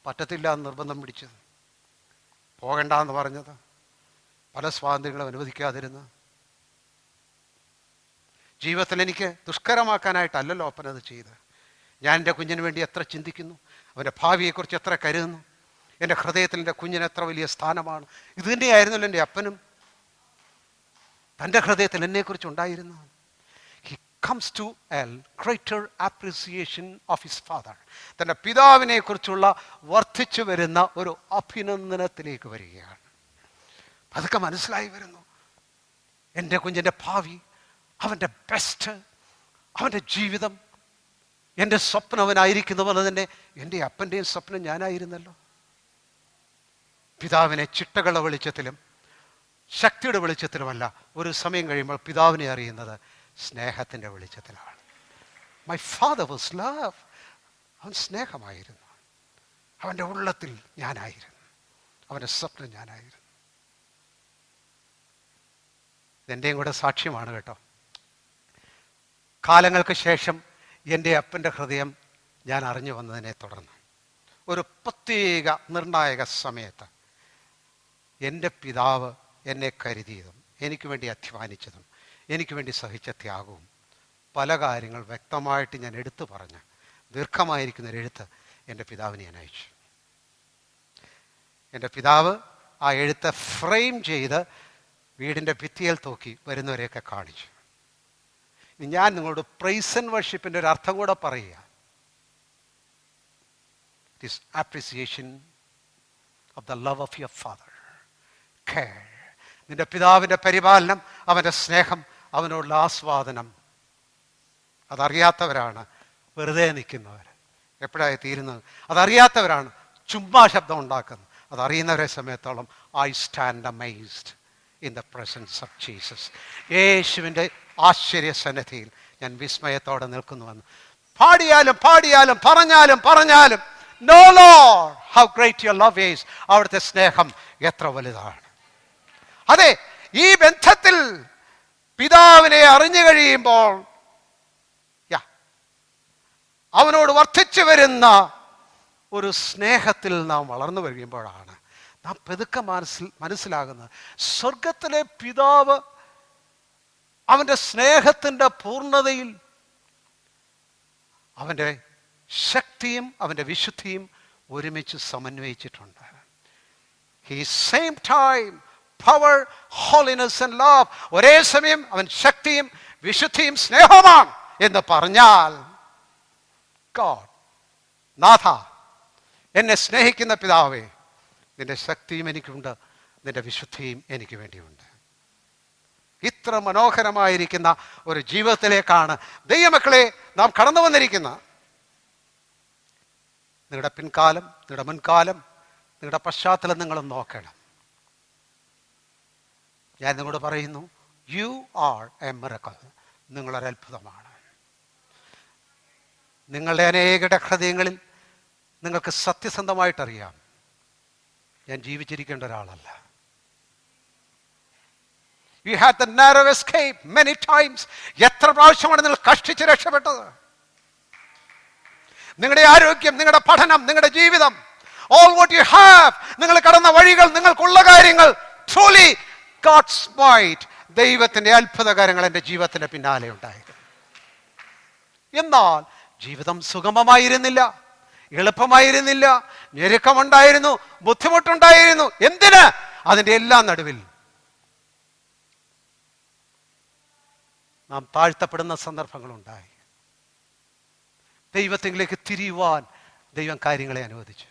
A: പറ്റത്തില്ല എന്ന് നിർബന്ധം പിടിച്ചത്, പോകണ്ടെന്ന് പറഞ്ഞത്, പല സ്വാതന്ത്ര്യങ്ങളും അനുവദിക്കാതിരുന്നത്. ജീവിതത്തിൽ എനിക്ക് ദുഷ്കരമാക്കാനായിട്ടല്ലല്ലോ അപ്പനത് ചെയ്ത്. ഞാൻ എൻ്റെ കുഞ്ഞിന് വേണ്ടി എത്ര ചിന്തിക്കുന്നു, അവൻ്റെ ഭാവിയെക്കുറിച്ച് എത്ര കരുതുന്നു, എൻ്റെ ഹൃദയത്തിൽ എൻ്റെ കുഞ്ഞിന് എത്ര വലിയ സ്ഥാനമാണ്. ഇത് തന്നെയായിരുന്നല്ലോ എൻ്റെ അപ്പനും തൻ്റെ ഹൃദയത്തിൽ എന്നെക്കുറിച്ച് ഉണ്ടായിരുന്നു. He comes to a greater appreciation of his father. തൻ്റെ പിതാവിനെ കുറിച്ചുള്ള വർദ്ധിച്ചു വരുന്ന ഒരു അഭിനന്ദനത്തിലേക്ക് വരികയാണ്. അതൊക്കെ മനസ്സിലായി വരുന്നു. എൻ്റെ കുഞ്ഞിൻ്റെ ഭാവി, അവൻ്റെ ബെസ്റ്റ്, അവൻ്റെ ജീവിതം, എൻ്റെ സ്വപ്നം അവനായിരിക്കുന്ന പോലെ തന്നെ എൻ്റെ അപ്പൻ്റെയും സ്വപ്നം ഞാനായിരുന്നല്ലോ. പിതാവിനെ ചിട്ടകളുടെ വെളിച്ചത്തിലും ശക്തിയുടെ വെളിച്ചത്തിലുമല്ല, ഒരു സമയം കഴിയുമ്പോൾ പിതാവിനെ അറിയുന്നത് സ്നേഹത്തിൻ്റെ വെളിച്ചത്തിലാണ്. My father was love. അവൻ സ്നേഹമായിരുന്നു. അവൻ്റെ ഉള്ളത്തിൽ ഞാനായിരുന്നു, അവൻ്റെ സ്വപ്നം ഞാനായിരുന്നു. ഇതെൻ്റെയും കൂടെ സാക്ഷ്യമാണ് കേട്ടോ. കാലങ്ങൾക്ക് ശേഷം എൻ്റെ അപ്പൻ്റെ ഹൃദയം ഞാൻ അറിഞ്ഞു വന്നതിനെ തുടർന്ന് ഒരു പ്രത്യേക നിർണായക സമയത്ത് എൻ്റെ പിതാവ് എന്നെ കരുതിയതും എനിക്ക് വേണ്ടി അധ്വാനിച്ചതും എനിക്ക് വേണ്ടി സഹിച്ച ത്യാഗവും പല കാര്യങ്ങൾ വ്യക്തമായിട്ട് ഞാൻ എടുത്തു പറഞ്ഞ് ദീർഘമായിരിക്കുന്നൊരു എഴുത്ത് എൻ്റെ പിതാവിന് ഞാൻ അയച്ചു. എൻ്റെ പിതാവ് ആ എഴുത്ത് ഫ്രെയിം ചെയ്ത് വീടിൻ്റെ ഭിത്തിയിൽ തൂക്കി വരുന്നവരെയൊക്കെ കാണിച്ചു. ഞാൻ നിങ്ങളോട് പ്രൈസ് ആൻഡ് വർഷിപ്പിൻ്റെ ഒരു അർത്ഥം കൂടെ പറയുക. It is appreciation of the love of your father. Care, നിന്റെ പിതാവിൻ്റെ പരിപാലനം, അവൻ്റെ സ്നേഹം, അവനോടുള്ള ആസ്വാദനം. അതറിയാത്തവരാണ് വെറുതെ നിൽക്കുന്നവർ, എപ്പോഴായി തീരുന്നത്. അതറിയാത്തവരാണ് ചുമ്മാ ശബ്ദം ഉണ്ടാക്കുന്നത്. അതറിയുന്നവരെ സമയത്തോളം I stand amazed in the presence of Jesus. യേശുവിൻ്റെ ആശ്ചര്യ സന്നിധിയിൽ ഞാൻ വിസ്മയത്തോടെ നിൽക്കുന്നുവെന്ന്. പാടിയാലും പാടിയാലും പറഞ്ഞാലും പറഞ്ഞാലും no Lord how great your love is. അവിടുത്തെ സ്നേഹം എത്ര വലുതാണ്. അതെ, ഈ ബന്ധത്തിൽ പിതാവിനെ അറിഞ്ഞു കഴിയുമ്പോൾ അവനോട് വർദ്ധിച്ചു വരുന്ന ഒരു സ്നേഹത്തിൽ നാം വളർന്നു കഴിയുമ്പോഴാണ് നാം പെതുക്കെ മനസ്സിലാകുന്നത് സ്വർഗത്തിലെ പിതാവ് അവൻ്റെ സ്നേഹത്തിൻ്റെ പൂർണ്ണതയിൽ അവൻ്റെ ശക്തിയും അവൻ്റെ വിശുദ്ധിയും ഒരുമിച്ച് സമന്വയിച്ചിട്ടുണ്ട്. He same time power, holiness and love. ഒരേ സമയം അവൻ ശക്തിയും വിശുദ്ധിയും സ്നേഹമാണ് എന്ന് പറഞ്ഞാൽ, ഗോഡ്, നാഥ, എന്നെ സ്നേഹിക്കുന്ന പിതാവേ, നിന്റെ ശക്തിയും എനിക്കുണ്ട്, നിന്റെ വിശുദ്ധിയും എനിക്ക് വേണ്ടിയുണ്ട്. ഇത്ര മനോഹരമായിരിക്കുന്ന ഒരു ജീവിതത്തിലേക്കാണ് ദൈവമക്കളെ നാം കടന്നു വന്നിരിക്കുന്നത്. നിങ്ങളുടെ പിൻകാലം, നിങ്ങളുടെ മുൻകാലം, നിങ്ങളുടെ പശ്ചാത്തലം നിങ്ങളും നോക്കണം. ഞാൻ നിങ്ങളോട് പറയുന്നു, യു ആർ എ മിറക്കിൾ. നിങ്ങളൊരത്ഭുതമാണ്. നിങ്ങളുടെ അനേകരുടെ ഹൃദയങ്ങളിൽ നിങ്ങൾക്ക് സത്യസന്ധമായിട്ടറിയാം, ഞാൻ ജീവിച്ചിരിക്കേണ്ട ഒരാളല്ല. You had the narrow escape many times. എത്ര പ്രാവശ്യമാണ് നിങ്ങൾ കഷ്ടിച്ച് രക്ഷപ്പെട്ടത്? നിങ്ങളുടെ ആരോഗ്യം, നിങ്ങളുടെ പഠനം, നിങ്ങളുടെ ജീവിതം, all what you have, നിങ്ങൾ കടന്ന വഴികൾ, നിങ്ങൾക്കുള്ള കാര്യങ്ങൾ, truly God's might, ദൈവത്തിന്റെ അത്ഭുതകാര്യങ്ങൾ എൻ്റെ ജീവിതത്തിന്റെ പിന്നാലെ ഉണ്ടായിരുന്നു. എന്നാൽ ജീവിതം സുഗമമായിരുന്നില്ല, എളുപ്പമായിരുന്നില്ല, ഞെരുക്കമുണ്ടായിരുന്നു, ബുദ്ധിമുട്ടുണ്ടായിരുന്നു. എന്തിന്? അതിൻ്റെ എല്ലാം നടുവിൽ നാം താഴ്ത്തപ്പെടുന്ന സന്ദർഭങ്ങളുണ്ടായി. ദൈവത്തിലേക്ക് തിരിയുവാൻ ദൈവം കാര്യങ്ങളെ അനുവദിച്ചു.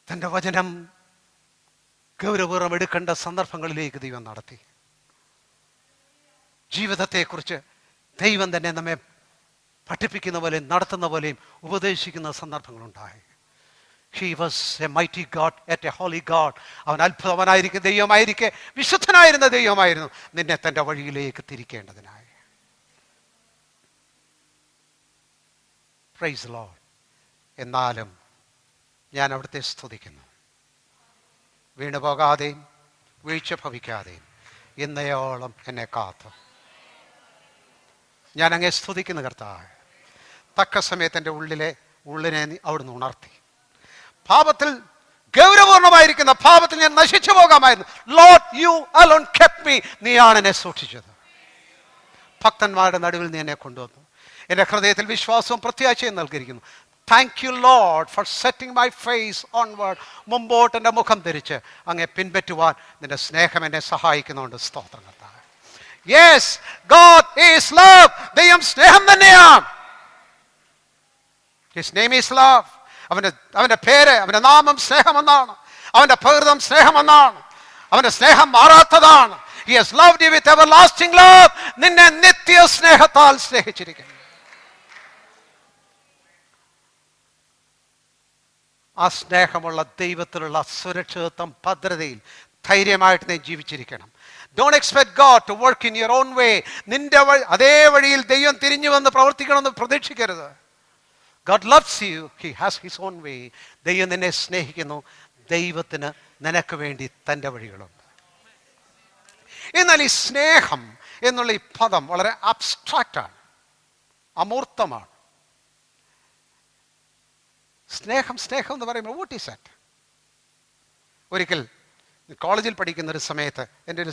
A: തൻ്റെ വചനം ഗൗരവപൂർവ്വം എടുക്കേണ്ട സന്ദർഭങ്ങളിലേക്ക് ദൈവം നടത്തി. ജീവിതത്തെക്കുറിച്ച് ദൈവം തന്നെ നമ്മെ പഠിപ്പിക്കുന്ന പോലെയും നടത്തുന്ന പോലെയും ഉപദേശിക്കുന്ന സന്ദർഭങ്ങളുണ്ടായി. He was a mighty God, yet a holy God. അവൻ അത്ഭുതവനായിരിക്കും ദൈവമായിരിക്കെ വിശുദ്ധനായിരുന്ന ദൈവമായിരുന്നു നിന്നെ തൻ്റെ വഴിയിലേക്ക് തിരിക്കേണ്ടതിനായി. Praise the Lord. എന്നാലും ഞാൻ അവിടുത്തെ സ്തുതിക്കുന്നു. വീണുപോകാതെയും വീഴ്ച ഭവിക്കാതെയും ഇന്നയോളം എന്നെ കാത്തു. ഞാൻ അങ്ങേ സ്തുതിക്കുന്ന കർത്താവേ, തക്ക സമയത്ത് എൻ്റെ ഉള്ളിനെ അവിടുന്ന് ഉണർത്തി. പാപത്തിൽ ഗൗരവപൂർണമായിരിക്കുന്ന പാപത്തിൽ ഞാൻ നശിച്ചു പോകാമായിരുന്നു. Lord, you alone kept me. നീയാണ് എന്നെ സൂക്ഷിച്ചത്. ഭക്തന്മാരുടെ നടുവിൽ നീ എന്നെ കൊണ്ടുവന്നു. എൻ്റെ ഹൃദയത്തിൽ വിശ്വാസവും പ്രത്യാശയും നൽകിയിരിക്കുന്നു. Thank you Lord for setting my face onward. മുമ്പോട്ട് എൻ്റെ മുഖം ധരിച്ച് അങ്ങേ പിൻപറ്റുവാൻ നിന്റെ സ്നേഹം എന്നെ സഹായിക്കുന്നുണ്ട്. സ്തോത്രം കർത്താവേ. Yes, God is love. ദൈവം സ്നേഹം തന്നെയാണ്. His name is love. അവന്റെ പേര്, അവന്റെ നാമം സ്നേഹമെന്നാണ്. അവന്റെ പ്രകൃതം സ്നേഹമെന്നാണ്. അവന്റെ സ്നേഹം മാറാത്തതാണ്. He has loved you with everlasting love. നിന്നെ നിത്യ സ്നേഹത്താൽ സ്നേഹിച്ചിരിക്കുന്നു. ആ സ്നേഹമുള്ള ദൈവത്തിലുള്ള സുരക്ഷിതത്വം, ഭദ്രതയിൽ ധൈര്യമായിട്ട് നീ ജീവിച്ചിരിക്കണം. Don't expect God to work in your own way. നിന്റെ അതേ വഴിയിൽ ദൈവം തിരിഞ്ഞു വന്ന് പ്രവർത്തിക്കണമെന്ന് പ്രതീക്ഷിക്കരുത്. God loves you. He has his own way. ദൈവം നിന്നെ സ്നേഹിക്കുന്നു. ദൈവത്തിന് നിനക്ക് വേണ്ടി തൻ്റെ വഴികളുണ്ട്. എന്നാൽ ഈ സ്നേഹം എന്നുള്ള ഈ പദം വളരെ അബ്സ്ട്രാക്റ്റാണ്, അമൂർത്തമാണ്. സ്നേഹം എന്ന് പറയുമ്പോൾ വാട്ട് ഈസ് ദാറ്റ്? ഒരിക്കൽ കോളേജിൽ പഠിക്കുന്ന ഒരു സമയത്ത് എൻ്റെ ഒരു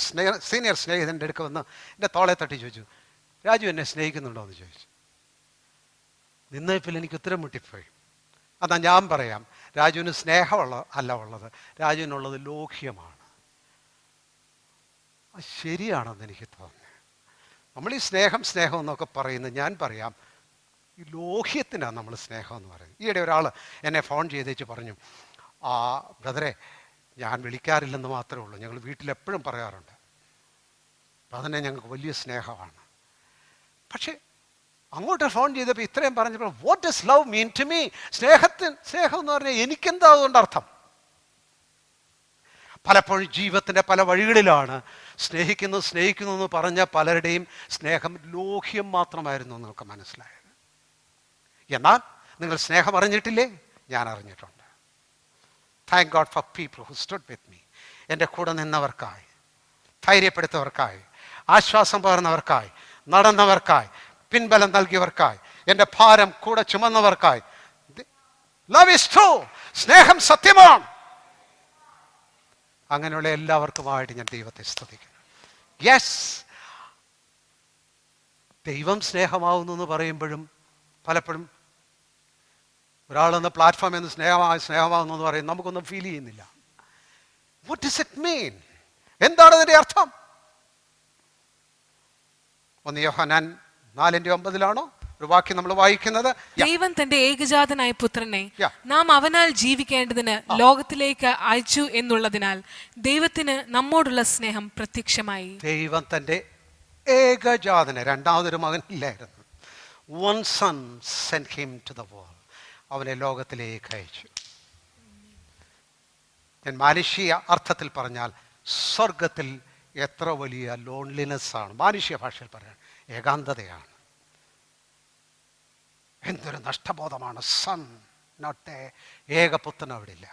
A: സീനിയർ സ്നേഹിതൻ്റെ അടുക്ക വന്ന് എൻ്റെ തോളെ തട്ടി ചോദിച്ചു, രാജു എന്നെ സ്നേഹിക്കുന്നുണ്ടോ എന്ന് ചോദിച്ചു. നിന്നപ്പോൾ എനിക്ക് ഉത്തരം മുട്ടിപ്പോയി. അതാ ഞാൻ പറയാം, രാജുവിന് അല്ല ഉള്ളത്, രാജുവിനുള്ളത് ലോഹ്യമാണ്. അത് ശരിയാണെന്ന് എനിക്ക് തോന്നുന്നു. നമ്മൾ ഈ സ്നേഹം എന്നൊക്കെ പറയുന്നത്, ഞാൻ പറയാം, ഈ ലോഹ്യത്തിനാണ് നമ്മൾ സ്നേഹം എന്ന് പറയുന്നത്. ഈയിടെ ഒരാൾ എന്നെ ഫോൺ ചെയ്തേച്ച് പറഞ്ഞു, ബ്രദറെ, ഞാൻ വിളിക്കാറില്ലെന്ന് മാത്രമേ ഉള്ളൂ, ഞങ്ങൾ വീട്ടിലെപ്പോഴും പറയാറുണ്ട്, അപ്പം അതന്നെ ഞങ്ങൾക്ക് വലിയ സ്നേഹമാണ്. പക്ഷേ അങ്ങോട്ട് ഫോൺ ചെയ്തപ്പോൾ ഇത്രയും പറഞ്ഞപ്പോൾ what does love mean to me? സ്നേഹം എന്ന് പറഞ്ഞാൽ എനിക്കെന്താ അതുകൊണ്ട് അർത്ഥം? പലപ്പോഴും ജീവിതത്തിൻ്റെ പല വഴികളിലാണ് സ്നേഹിക്കുന്നു എന്ന് പറഞ്ഞ പലരുടെയും സ്നേഹം ലോഹ്യം മാത്രമായിരുന്നു നിങ്ങൾക്ക് മനസ്സിലായത്. എന്നാൽ നിങ്ങൾ സ്നേഹം അറിഞ്ഞിട്ടില്ലേ? ഞാൻ അറിഞ്ഞിട്ടുണ്ട്. Thank God for people who stood with me. എൻ്റെ കൂടെ നിന്നവർക്കായി, ധൈര്യപ്പെടുത്തവർക്കായി, ആശ്വാസം പകർന്നവർക്കായി, നടന്നവർക്കായി, പിൻബലം നൽകിയവർക്കായി, എൻ്റെ ഭാരം കൂടെ ചുമന്നവർക്കായി. Love is true. സ്നേഹം സത്യമാണ്. അങ്ങനെയുള്ള എല്ലാവർക്കുമായിട്ട് ഞാൻ ദൈവത്തെ സ്തുതിക്കുന്നു. യെസ്, ദൈവം സ്നേഹമാവുന്നു എന്ന് പറയുമ്പോഴും പലപ്പോഴും ഒരാളെന്ന പ്ലാറ്റ്ഫോമിൽ നിന്ന് സ്നേഹമാവുന്നു എന്ന് പറയും, നമുക്കൊന്നും ഫീൽ ചെയ്യുന്നില്ല. What does it mean? എന്താണ് അതിൻ്റെ അർത്ഥം? 1 യോഹന്നാൻ 4:9 ഒരു വാക്യം നമ്മൾ വായിക്കുന്നത്,
B: ദൈവം തന്റെ ഏകജാതനായ പുത്രനെ നാം അവനാൽ ജീവിക്കേണ്ടതിന് ലോകത്തിലേക്ക് അയച്ചു എന്നുള്ളതിനാൽ ദൈവത്തിന് നമ്മോടുള്ള സ്നേഹം പ്രത്യക്ഷമായി.
A: ദൈവം തന്റെ ഏകജാതനെ, രണ്ടാമതൊരു മകനില്ലായിരുന്നു, one son sent him to the world. അവനെ ലോകത്തിലേക്ക് അയച്ചു. ഞാൻ മാനുഷിക അർത്ഥത്തിൽ പറഞ്ഞാൽ സ്വർഗത്തിൽ എത്ര വലിയ ലോൺലിനെസ് ആണ്, മാനുഷിക ഭാഷയിൽ പറയാൻ ഏകാന്തതയാണ്. എന്തൊരു നഷ്ടബോധമാണ്. സൺ നോട്ട് ദേ, ഏകപുത്രൻ അവിടെ ഇല്ല.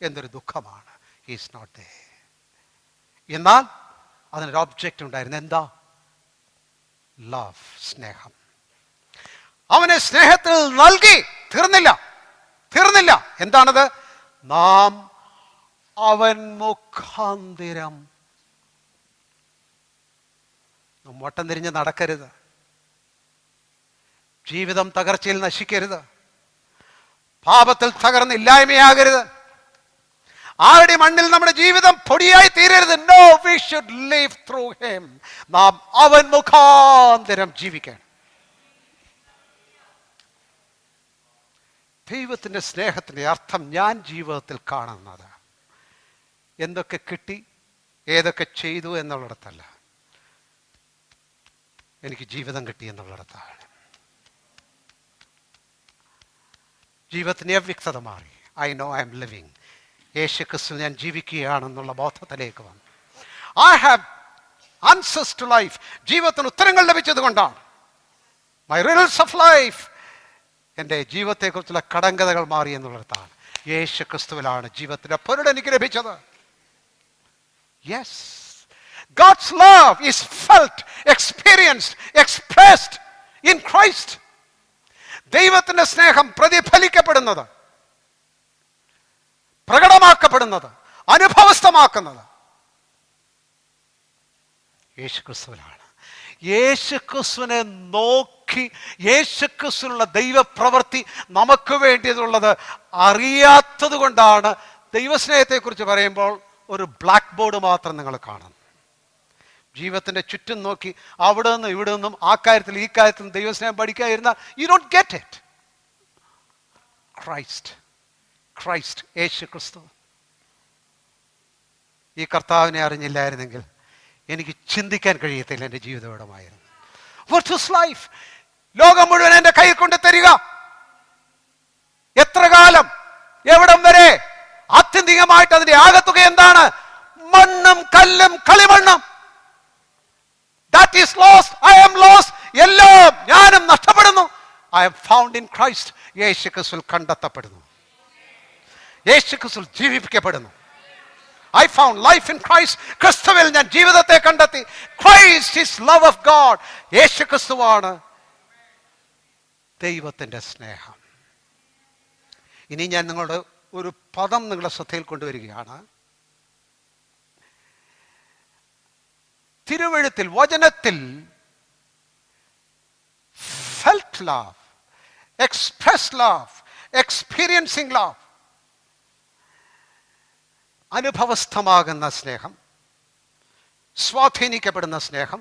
A: എന്തൊരു ദുഃഖമാണ്. He's not there. എന്നാൽ അതിനൊരു ഒബ്ജക്റ്റ് ഉണ്ടായിരുന്നു. എന്താ? ലവ്, സ്നേഹം. അവനെ സ്നേഹത്തിൽ നൽകി. തീർന്നില്ല. എന്താണത്? നാം അവൻ മുഖാന്തിരം. നാം വട്ടം തിരിഞ്ഞ് നടക്കരുത്. ജീവിതം തകർച്ചയിൽ നശിക്കരുത്. പാപത്തിൽ തകർന്ന് ഇല്ലായ്മയാകരുത്. ആരുടെ മണ്ണിൽ നമ്മുടെ ജീവിതം പൊടിയായി തീരരുത്. No, we should live through him. നാം അവൻ മുഖാന്തരം ജീവിക്കണം. ദൈവത്തിൻ്റെ സ്നേഹത്തിൻ്റെ അർത്ഥം ഞാൻ ജീവിതത്തിൽ കാണുന്നത് എന്തൊക്കെ കിട്ടി, ഏതൊക്കെ ചെയ്തു എന്നുള്ളിടത്തല്ല, എനിക്ക് ജീവിതം കിട്ടി എന്നുള്ളിടത്താണ്. ജീവിതത്തിൻ്റെ അവ്യക്തത മാറി. I know I am living. യേശു ക്രിസ്തു ഞാൻ ജീവിക്കുകയാണെന്നുള്ള ബോധത്തിലേക്ക് വന്നു. I have answers to life. ജീവിതത്തിന് ഉത്തരങ്ങൾ ലഭിച്ചത് കൊണ്ടാണ്. മൈ റിഡൽസ് ഓഫ് ലൈഫ്, എൻ്റെ ജീവിതത്തെക്കുറിച്ചുള്ള കടങ്കഥകൾ മാറി എന്നുള്ളിടത്താണ്. യേശു ക്രിസ്തുവിലാണ് ജീവിതത്തിൻ്റെ പൊരുൾ എനിക്ക് ലഭിച്ചത്. Yes, God's love is felt, experienced, expressed in Christ. ദൈവത്തിൻ്റെ സ്നേഹം പ്രതിഫലിക്കപ്പെടുന്നത്, പ്രകടമാക്കപ്പെടുന്നത്, അനുഭവസ്ഥമാക്കുന്നത് യേശുക്രിസ്തുവിലാണ്. യേശുക്രിസ്തുവിനെ നോക്കി യേശുക്രിസ്തുവിനുള്ള ദൈവപ്രവൃത്തി നമുക്ക് വേണ്ടിയതുള്ളത് അറിയാത്തത് കൊണ്ടാണ് ദൈവസ്നേഹത്തെക്കുറിച്ച് പറയുമ്പോൾ ഒരു ബ്ലാക്ക് ബോർഡ് മാത്രം നിങ്ങൾ കാണുന്നു. ജീവിതത്തിൻ്റെ ചുറ്റും നോക്കി അവിടെ നിന്നും ഇവിടെ നിന്നും ആ കാര്യത്തിൽ ഈ കാര്യത്തിൽ ദൈവസ്നേഹം പഠിക്കാതിരുന്നാൽ you don't get it. Christ യേശു ക്രിസ്തു. ഈ കർത്താവിനെ അറിഞ്ഞില്ലായിരുന്നെങ്കിൽ എനിക്ക് ചിന്തിക്കാൻ കഴിയത്തില്ല എൻ്റെ ജീവിതമായിരുന്നു. What is life? ലോകം മുഴുവൻ എൻ്റെ കയ്യിൽ കൊണ്ട് തരിക. എത്ര കാലം, എവിടം വരെ? ആത്യന്തികമായിട്ട് അതിന്റെ ആകത്തുക എന്താണ്? മണ്ണും കല്ലും കളിമണ്ണും. That is lost. I am lost. എല്ലാം ഞാനും നഷ്ടപ്പെടുന്നു. I am found in Christ. യേശു ക്രിസ്തുവിൽ കണ്ടെത്തപ്പെടുന്നു. യേശു ക്രിസ്തുവിൽ ജീവിപ്പിക്കപ്പെടുന്നു. I found life in Christ. ക്രിസ്തുവിൽ ഞാൻ ജീവിതത്തെ കണ്ടെത്തി. Christ is love of God. യേശു ക്രിസ്തുവാണ് ദൈവത്തിൻ്റെ സ്നേഹം. ഇനി ഞാൻ നിങ്ങളുടെ ഒരു പദം നിങ്ങളുടെ ശ്രദ്ധയിൽ കൊണ്ടുവരികയാണ്. തിരുവെഴുത്തിൽ, വചനത്തിൽ felt love, expressed love, experiencing love, അനുഭവസ്ഥമാകുന്ന സ്നേഹം, സ്വാധീനിക്കപ്പെടുന്ന സ്നേഹം,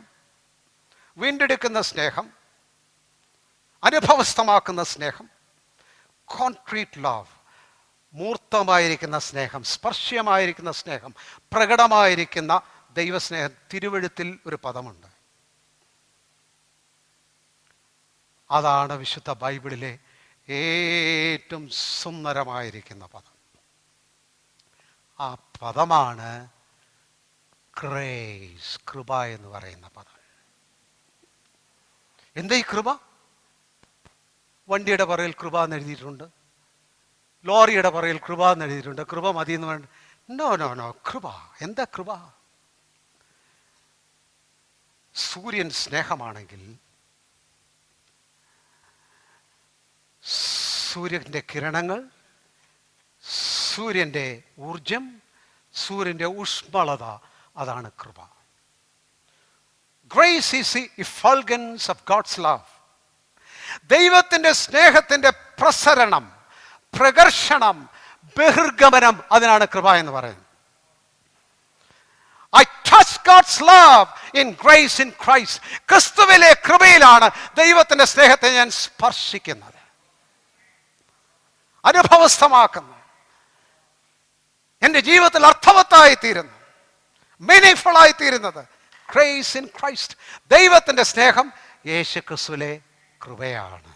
A: വീണ്ടെടുക്കുന്ന സ്നേഹം, അനുഭവസ്ഥമാക്കുന്ന സ്നേഹം, കോൺക്രീറ്റ് ലവ്, മൂർത്തമായിരിക്കുന്ന സ്നേഹം, സ്പർശ്യമായിരിക്കുന്ന സ്നേഹം, പ്രകടമായിരിക്കുന്ന ദൈവസ്നേഹം. തിരുവെഴുത്തിൽ ഒരു പദമുണ്ട്. അതാണ് വിശുദ്ധ ബൈബിളിലെ ഏറ്റവും സുന്ദരമായിരിക്കുന്ന പദം. ആ പദമാണ് ഗ്രേസ്, കൃപ എന്ന് പറയുന്ന പദം. എന്താ ഈ കൃപ? വണ്ടിയുടെ പുറകിൽ കൃപ എന്ന് എഴുതിയിട്ടുണ്ട്, ലോറിയുടെ പുറകിൽ കൃപ എന്ന് എഴുതിയിട്ടുണ്ട്. കൃപ മതി എന്ന് വേണ്ട. നോ, കൃപ. എന്താ കൃപ? സൂര്യൻ സ്നേഹമാണെങ്കിൽ സൂര്യൻ്റെ കിരണങ്ങൾ, സൂര്യൻ്റെ ഊർജം, സൂര്യൻ്റെ ഊഷ്മളത, അതാണ് കൃപ. Grace is the effulgence of God's love. ദൈവത്തിൻ്റെ സ്നേഹത്തിൻ്റെ പ്രസരണം, പ്രകർഷണം, ബഹിർഗമനം, അതിനാണ് കൃപ എന്ന് പറയുന്നത്. I touch God's love in grace in Christ. ക്രിസ്തുവിലെ കൃപയിലാണ് ദൈവത്തിൻ്റെ സ്നേഹത്തെ ഞാൻ സ്പർശിക്കുന്നത്, അനുഭവസ്ഥമാക്കുന്നു, എൻ്റെ ജീവിതത്തിൽ അർത്ഥവത്തായി തീരുന്നു, മീനിങ്ഫുൾ ആയി തീരുന്നത്. Grace in Christ. ദൈവത്തിൻ്റെ സ്നേഹം യേശു ക്രിസ്തുവിലെ കൃപയാണ്.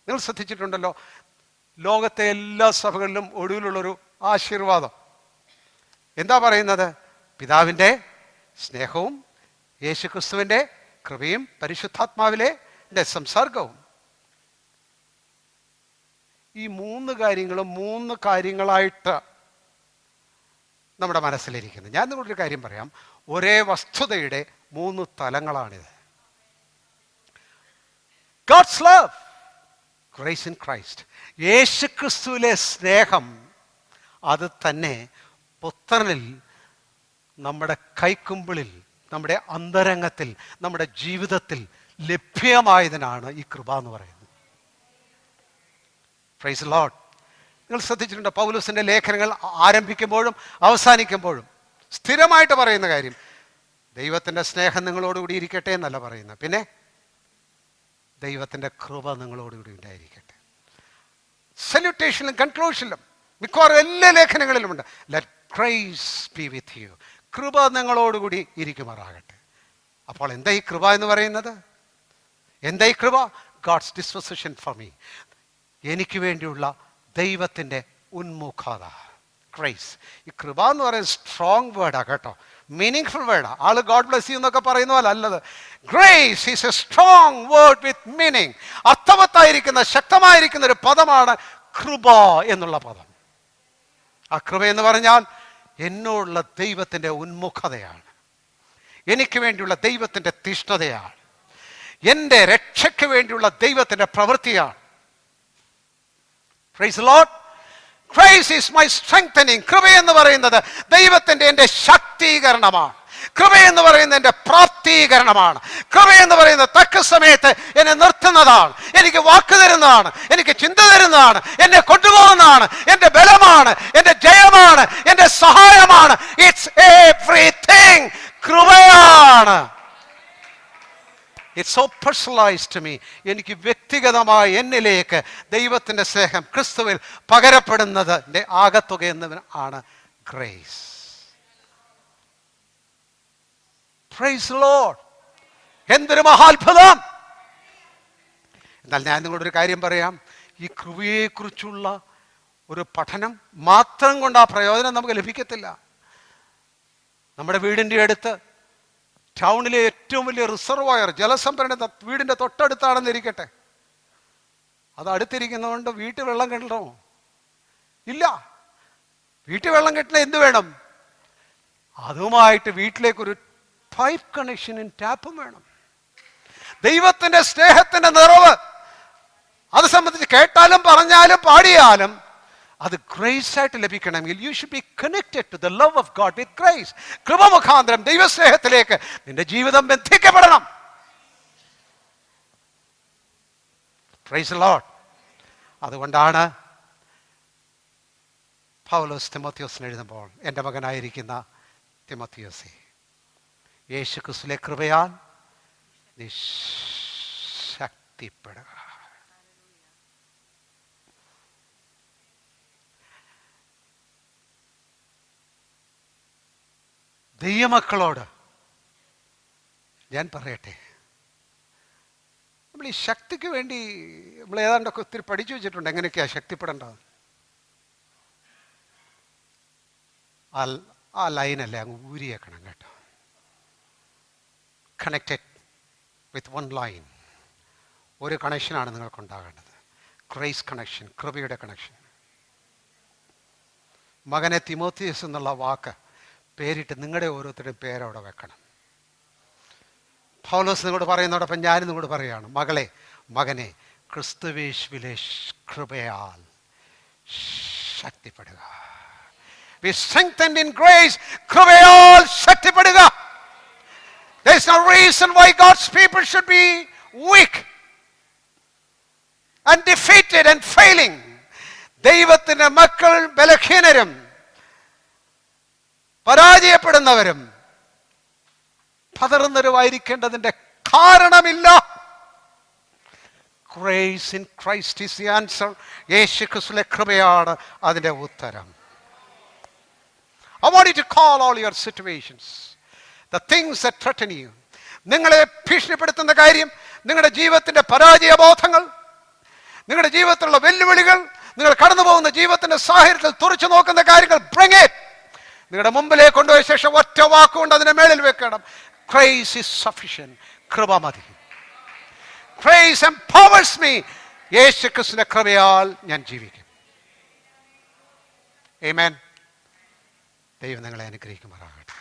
A: നിങ്ങൾ ശ്രദ്ധിച്ചിട്ടുണ്ടല്ലോ, ലോകത്തെ എല്ലാ സഭകളിലും ഒടുവിലുള്ളൊരു ആശീർവാദം എന്താ പറയുന്നത്? പിതാവിൻ്റെ സ്നേഹവും യേശു ക്രിസ്തുവിൻ്റെ കൃപയും പരിശുദ്ധാത്മാവിലെ സംസർഗവും. ഈ മൂന്ന് കാര്യങ്ങളും മൂന്ന് കാര്യങ്ങളായിട്ട് നമ്മുടെ മനസ്സിലിരിക്കുന്നത്. ഞാൻ നിങ്ങളൊരു കാര്യം പറയാം. ഒരേ വസ്തുതയുടെ മൂന്ന് തലങ്ങളാണിത്. God's love, grace in Christ. യേശുക്രിസ്തുവിലെ സ്നേഹം അത് തന്നെ പുത്രനിൽ നമ്മുടെ കൈക്കുമ്പിളിൽ, നമ്മുടെ അന്തരംഗത്തിൽ, നമ്മുടെ ജീവിതത്തിൽ ലഭ്യമായതിനാണ് ഈ കൃപ എന്ന് പറയുന്നത്. Praise the Lord. നിങ്ങൾ ശ്രദ്ധിച്ചിട്ടുണ്ടോ, പൗലോസിന്റെ ലേഖനങ്ങൾ ആരംഭിക്കുമ്പോഴും അവസാനിക്കുമ്പോഴും സ്ഥിരമായിട്ട് പറയുന്ന കാര്യം ദൈവത്തിൻ്റെ സ്നേഹം നിങ്ങളോടുകൂടി ഇരിക്കട്ടെ എന്നല്ല പറയുന്നത്, പിന്നെ ദൈവത്തിൻ്റെ കൃപ നിങ്ങളോടുകൂടി ഉണ്ടായിരിക്കട്ടെ. സല്യൂട്ടേഷനിലും കൺക്ലൂഷനിലും മിക്കവാറും എല്ലാ ലേഖനങ്ങളിലുമുണ്ട് let grace be with you, കൃപ നിങ്ങളോടുകൂടി ഇരിക്കുമാറാകട്ടെ. അപ്പോൾ എന്താ ഈ കൃപ എന്ന് പറയുന്നത്? എന്താ ഈ കൃപ? ഗോഡ്സ് ഡിസ്പോസിഷൻ ഫോർ മീ, എനിക്ക് വേണ്ടിയുള്ള ദൈവത്തിൻ്റെ ഉന്മുഖത, ഗ്രേസ്. ഈ കൃപ എന്ന് പറയുന്നത് സ്ട്രോങ് വേർഡാണ് കേട്ടോ, മീനിങ് ഫുൾ വേർഡാണ്. ആള് ഗോഡ് ബ്ലെസ് യു എന്നൊക്കെ പറയുന്ന പോലെ അല്ലത്. Grace is a strong word with meaning. അർത്ഥവത്തായിരിക്കുന്ന, ശക്തമായിരിക്കുന്ന ഒരു പദമാണ് കൃപ എന്നുള്ള പദം. ആ കൃപ എന്ന് പറഞ്ഞാൽ എന്നോടുള്ള ദൈവത്തിൻ്റെ ഉന്മുഖതയാണ്, എനിക്ക് വേണ്ടിയുള്ള ദൈവത്തിൻ്റെ തീഷ്ണതയാണ്, എൻ്റെ രക്ഷയ്ക്ക് വേണ്ടിയുള്ള ദൈവത്തിൻ്റെ പ്രവൃത്തിയാണ്. Praise the Lord. Grace is my strengthening. കൃപ എന്ന് പറയുന്നത് ദൈവത്തിൻ്റെ എൻ്റെ ശക്തീകരണമാണ്. കൃപ എന്ന് പറയുന്നത് എൻ്റെ പ്രാപ്തീകരണമാണ്. കൃപ എന്ന് പറയുന്നത് തക്ക സമയത്ത് എന്നെ നിർത്തുന്നതാണ്, എനിക്ക് വാക്ക് തരുന്നതാണ്, എനിക്ക് ചിന്ത തരുന്നതാണ്, എന്നെ കൊണ്ടുപോകുന്നതാണ്, എൻ്റെ ബലമാണ്, എൻ്റെ ജയമാണ്, എൻ്റെ സഹായമാണ്. It's everything. കൃപയാണ്. It's so personalised to me. എനിക്ക് വ്യക്തിഗതമായി എന്നിലേക്ക് ദൈവത്തിൻ്റെ സ്നേഹം ക്രിസ്തുവിൽ പകരപ്പെടുന്നതിൻ്റെ ആകത്തുക എന്നതാണ് ഗ്രേസ്. Praise the Lord. എന്തൊരു മഹാത്ഭുതം! എന്നാൽ ഞാൻ നിങ്ങളോടൊരു കാര്യം പറയാം, ഈ കൃപയെക്കുറിച്ചുള്ള ഒരു പഠനം മാത്രം കൊണ്ട് ആ പ്രയോജനം നമുക്ക് ലഭിക്കത്തില്ല. നമ്മുടെ വീടിൻ്റെ അടുത്ത് ടൗണിലെ ഏറ്റവും വലിയ റിസർവോയർ, ജലസംഭരണി വീടിൻ്റെ തൊട്ടടുത്താണെന്നിരിക്കട്ടെ, അത് അടുത്തിരിക്കുന്നതുകൊണ്ട് വീട്ടിൽ വെള്ളം കിട്ടണോ? ഇല്ല. വീട്ടിൽ വെള്ളം കിട്ടണ എന്ത് വേണം? അതുമായിട്ട് വീട്ടിലേക്കൊരു പൈപ്പ് കണക്ഷനും ടാപ്പും വേണം. ദൈവത്തിൻ്റെ സ്നേഹത്തിൻ്റെ നിറവ് അത് സംബന്ധിച്ച് കേട്ടാലും പറഞ്ഞാലും പാടിയാലും അത് ഗ്രേസ് ആയിട്ട് ലഭിക്കണമെങ്കിൽ you should be connected to the love of God with grace. കൃപ മുഖാന്തരം ദൈവസ്നേഹത്തിലേക്ക് നിന്റെ ജീവിതം ബന്ധിക്കപ്പെടണം. Praise the Lord. അതുകൊണ്ടാണ് പൗലോസ് തിമോത്തിയോസിന് എഴുതുമ്പോൾ, എൻ്റെ മകനായിരിക്കുന്ന തിമോത്തിയോസേ, യേശു ക്രിസ്തുവിലെ കൃപയാൽ നീ ശക്തിപ്പെടുക. ദൈവമക്കളോട് ഞാൻ പറയട്ടെ, നമ്മൾ ഈ ശക്തിക്ക് വേണ്ടി നമ്മൾ ഏതാണ്ടൊക്കെ ഒത്തിരി പഠിച്ചു വെച്ചിട്ടുണ്ട്, എങ്ങനെയൊക്കെയാണ് ശക്തിപ്പെടേണ്ടത്. ആ ലൈനല്ലേ അങ്ങ് ഊരിയേക്കണം കേട്ടോ. കണക്റ്റഡ് വിത്ത് വൺ ലൈൻ, ഒരു കണക്ഷനാണ് നിങ്ങൾക്കുണ്ടാകേണ്ടത്. ഗ്രേസ് കണക്ഷൻ, കൃപയുടെ കണക്ഷൻ. മകനെ തിമോത്തിയോസ് എന്നുള്ള വാക്ക് പേരിട്ട് നിങ്ങളുടെ ഓരോരുത്തരുടെയും പേരവിടെ വെക്കണം. പൗലോസ് നിങ്ങളോട് പറയുന്നതോടൊപ്പം ഞാനും നിങ്ങളോട് പറയുകയാണ്, മകളെ, മകനെ, ക്രിസ്തുവേശുവിലെ കൃപയാൽ ശക്തിപ്പെടുക. Be strengthened in grace. കൃപയാൽ ശക്തിപ്പെടുക. There is no reason why God's people should be weak and defeated and failing. ദൈവത്തിൻ്റെ മക്കൾ ബലഹീനരും പരാജയപ്പെടുന്നവരും പതറുന്നവരുമായിരിക്കേണ്ടതിൻ്റെ കാരണമില്ല. Grace in Christ is the answer. യേശു ക്രിസ്തുവിലെ കൃപയാണ് അതിൻ്റെ ഉത്തരം. I want you to call all your situations, the things that threaten you. നിങ്ങളെ ഭീഷണിപ്പെടുത്തുന്ന കാര്യം, നിങ്ങളുടെ ജീവിതത്തിൻ്റെ പരാജയബോധങ്ങൾ, നിങ്ങളുടെ ജീവിതത്തിലുള്ള വെല്ലുവിളികൾ, നിങ്ങൾ കടന്നു പോകുന്ന ജീവിതത്തിൻ്റെ സാഹചര്യത്തിൽ തുറച്ചു നോക്കുന്ന കാര്യങ്ങൾ, bring it. നിങ്ങളുടെ മുമ്പിലേക്ക് കൊണ്ടുപോയ ശേഷം ഒറ്റ വാക്കുകൊണ്ട് അതിനെ മേളിൽ വെക്കണം. Grace is sufficient. കൃപ മതി. Grace empowers me. യേശു ക്രിസ്തുവിന്റെ കൃപയാൽ ഞാൻ ജീവിക്കും. Amen. ദൈവം നിങ്ങളെ അനുഗ്രഹിക്കുമാറാകട്ടെ.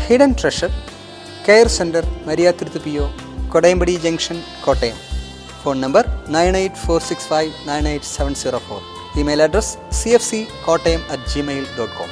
C: Hidden treasure, care centre, Mariathuruthu PO, Kodayampady junction, Kottayam. Phone number 9846598704. Email address cfckottayam@gmail.com.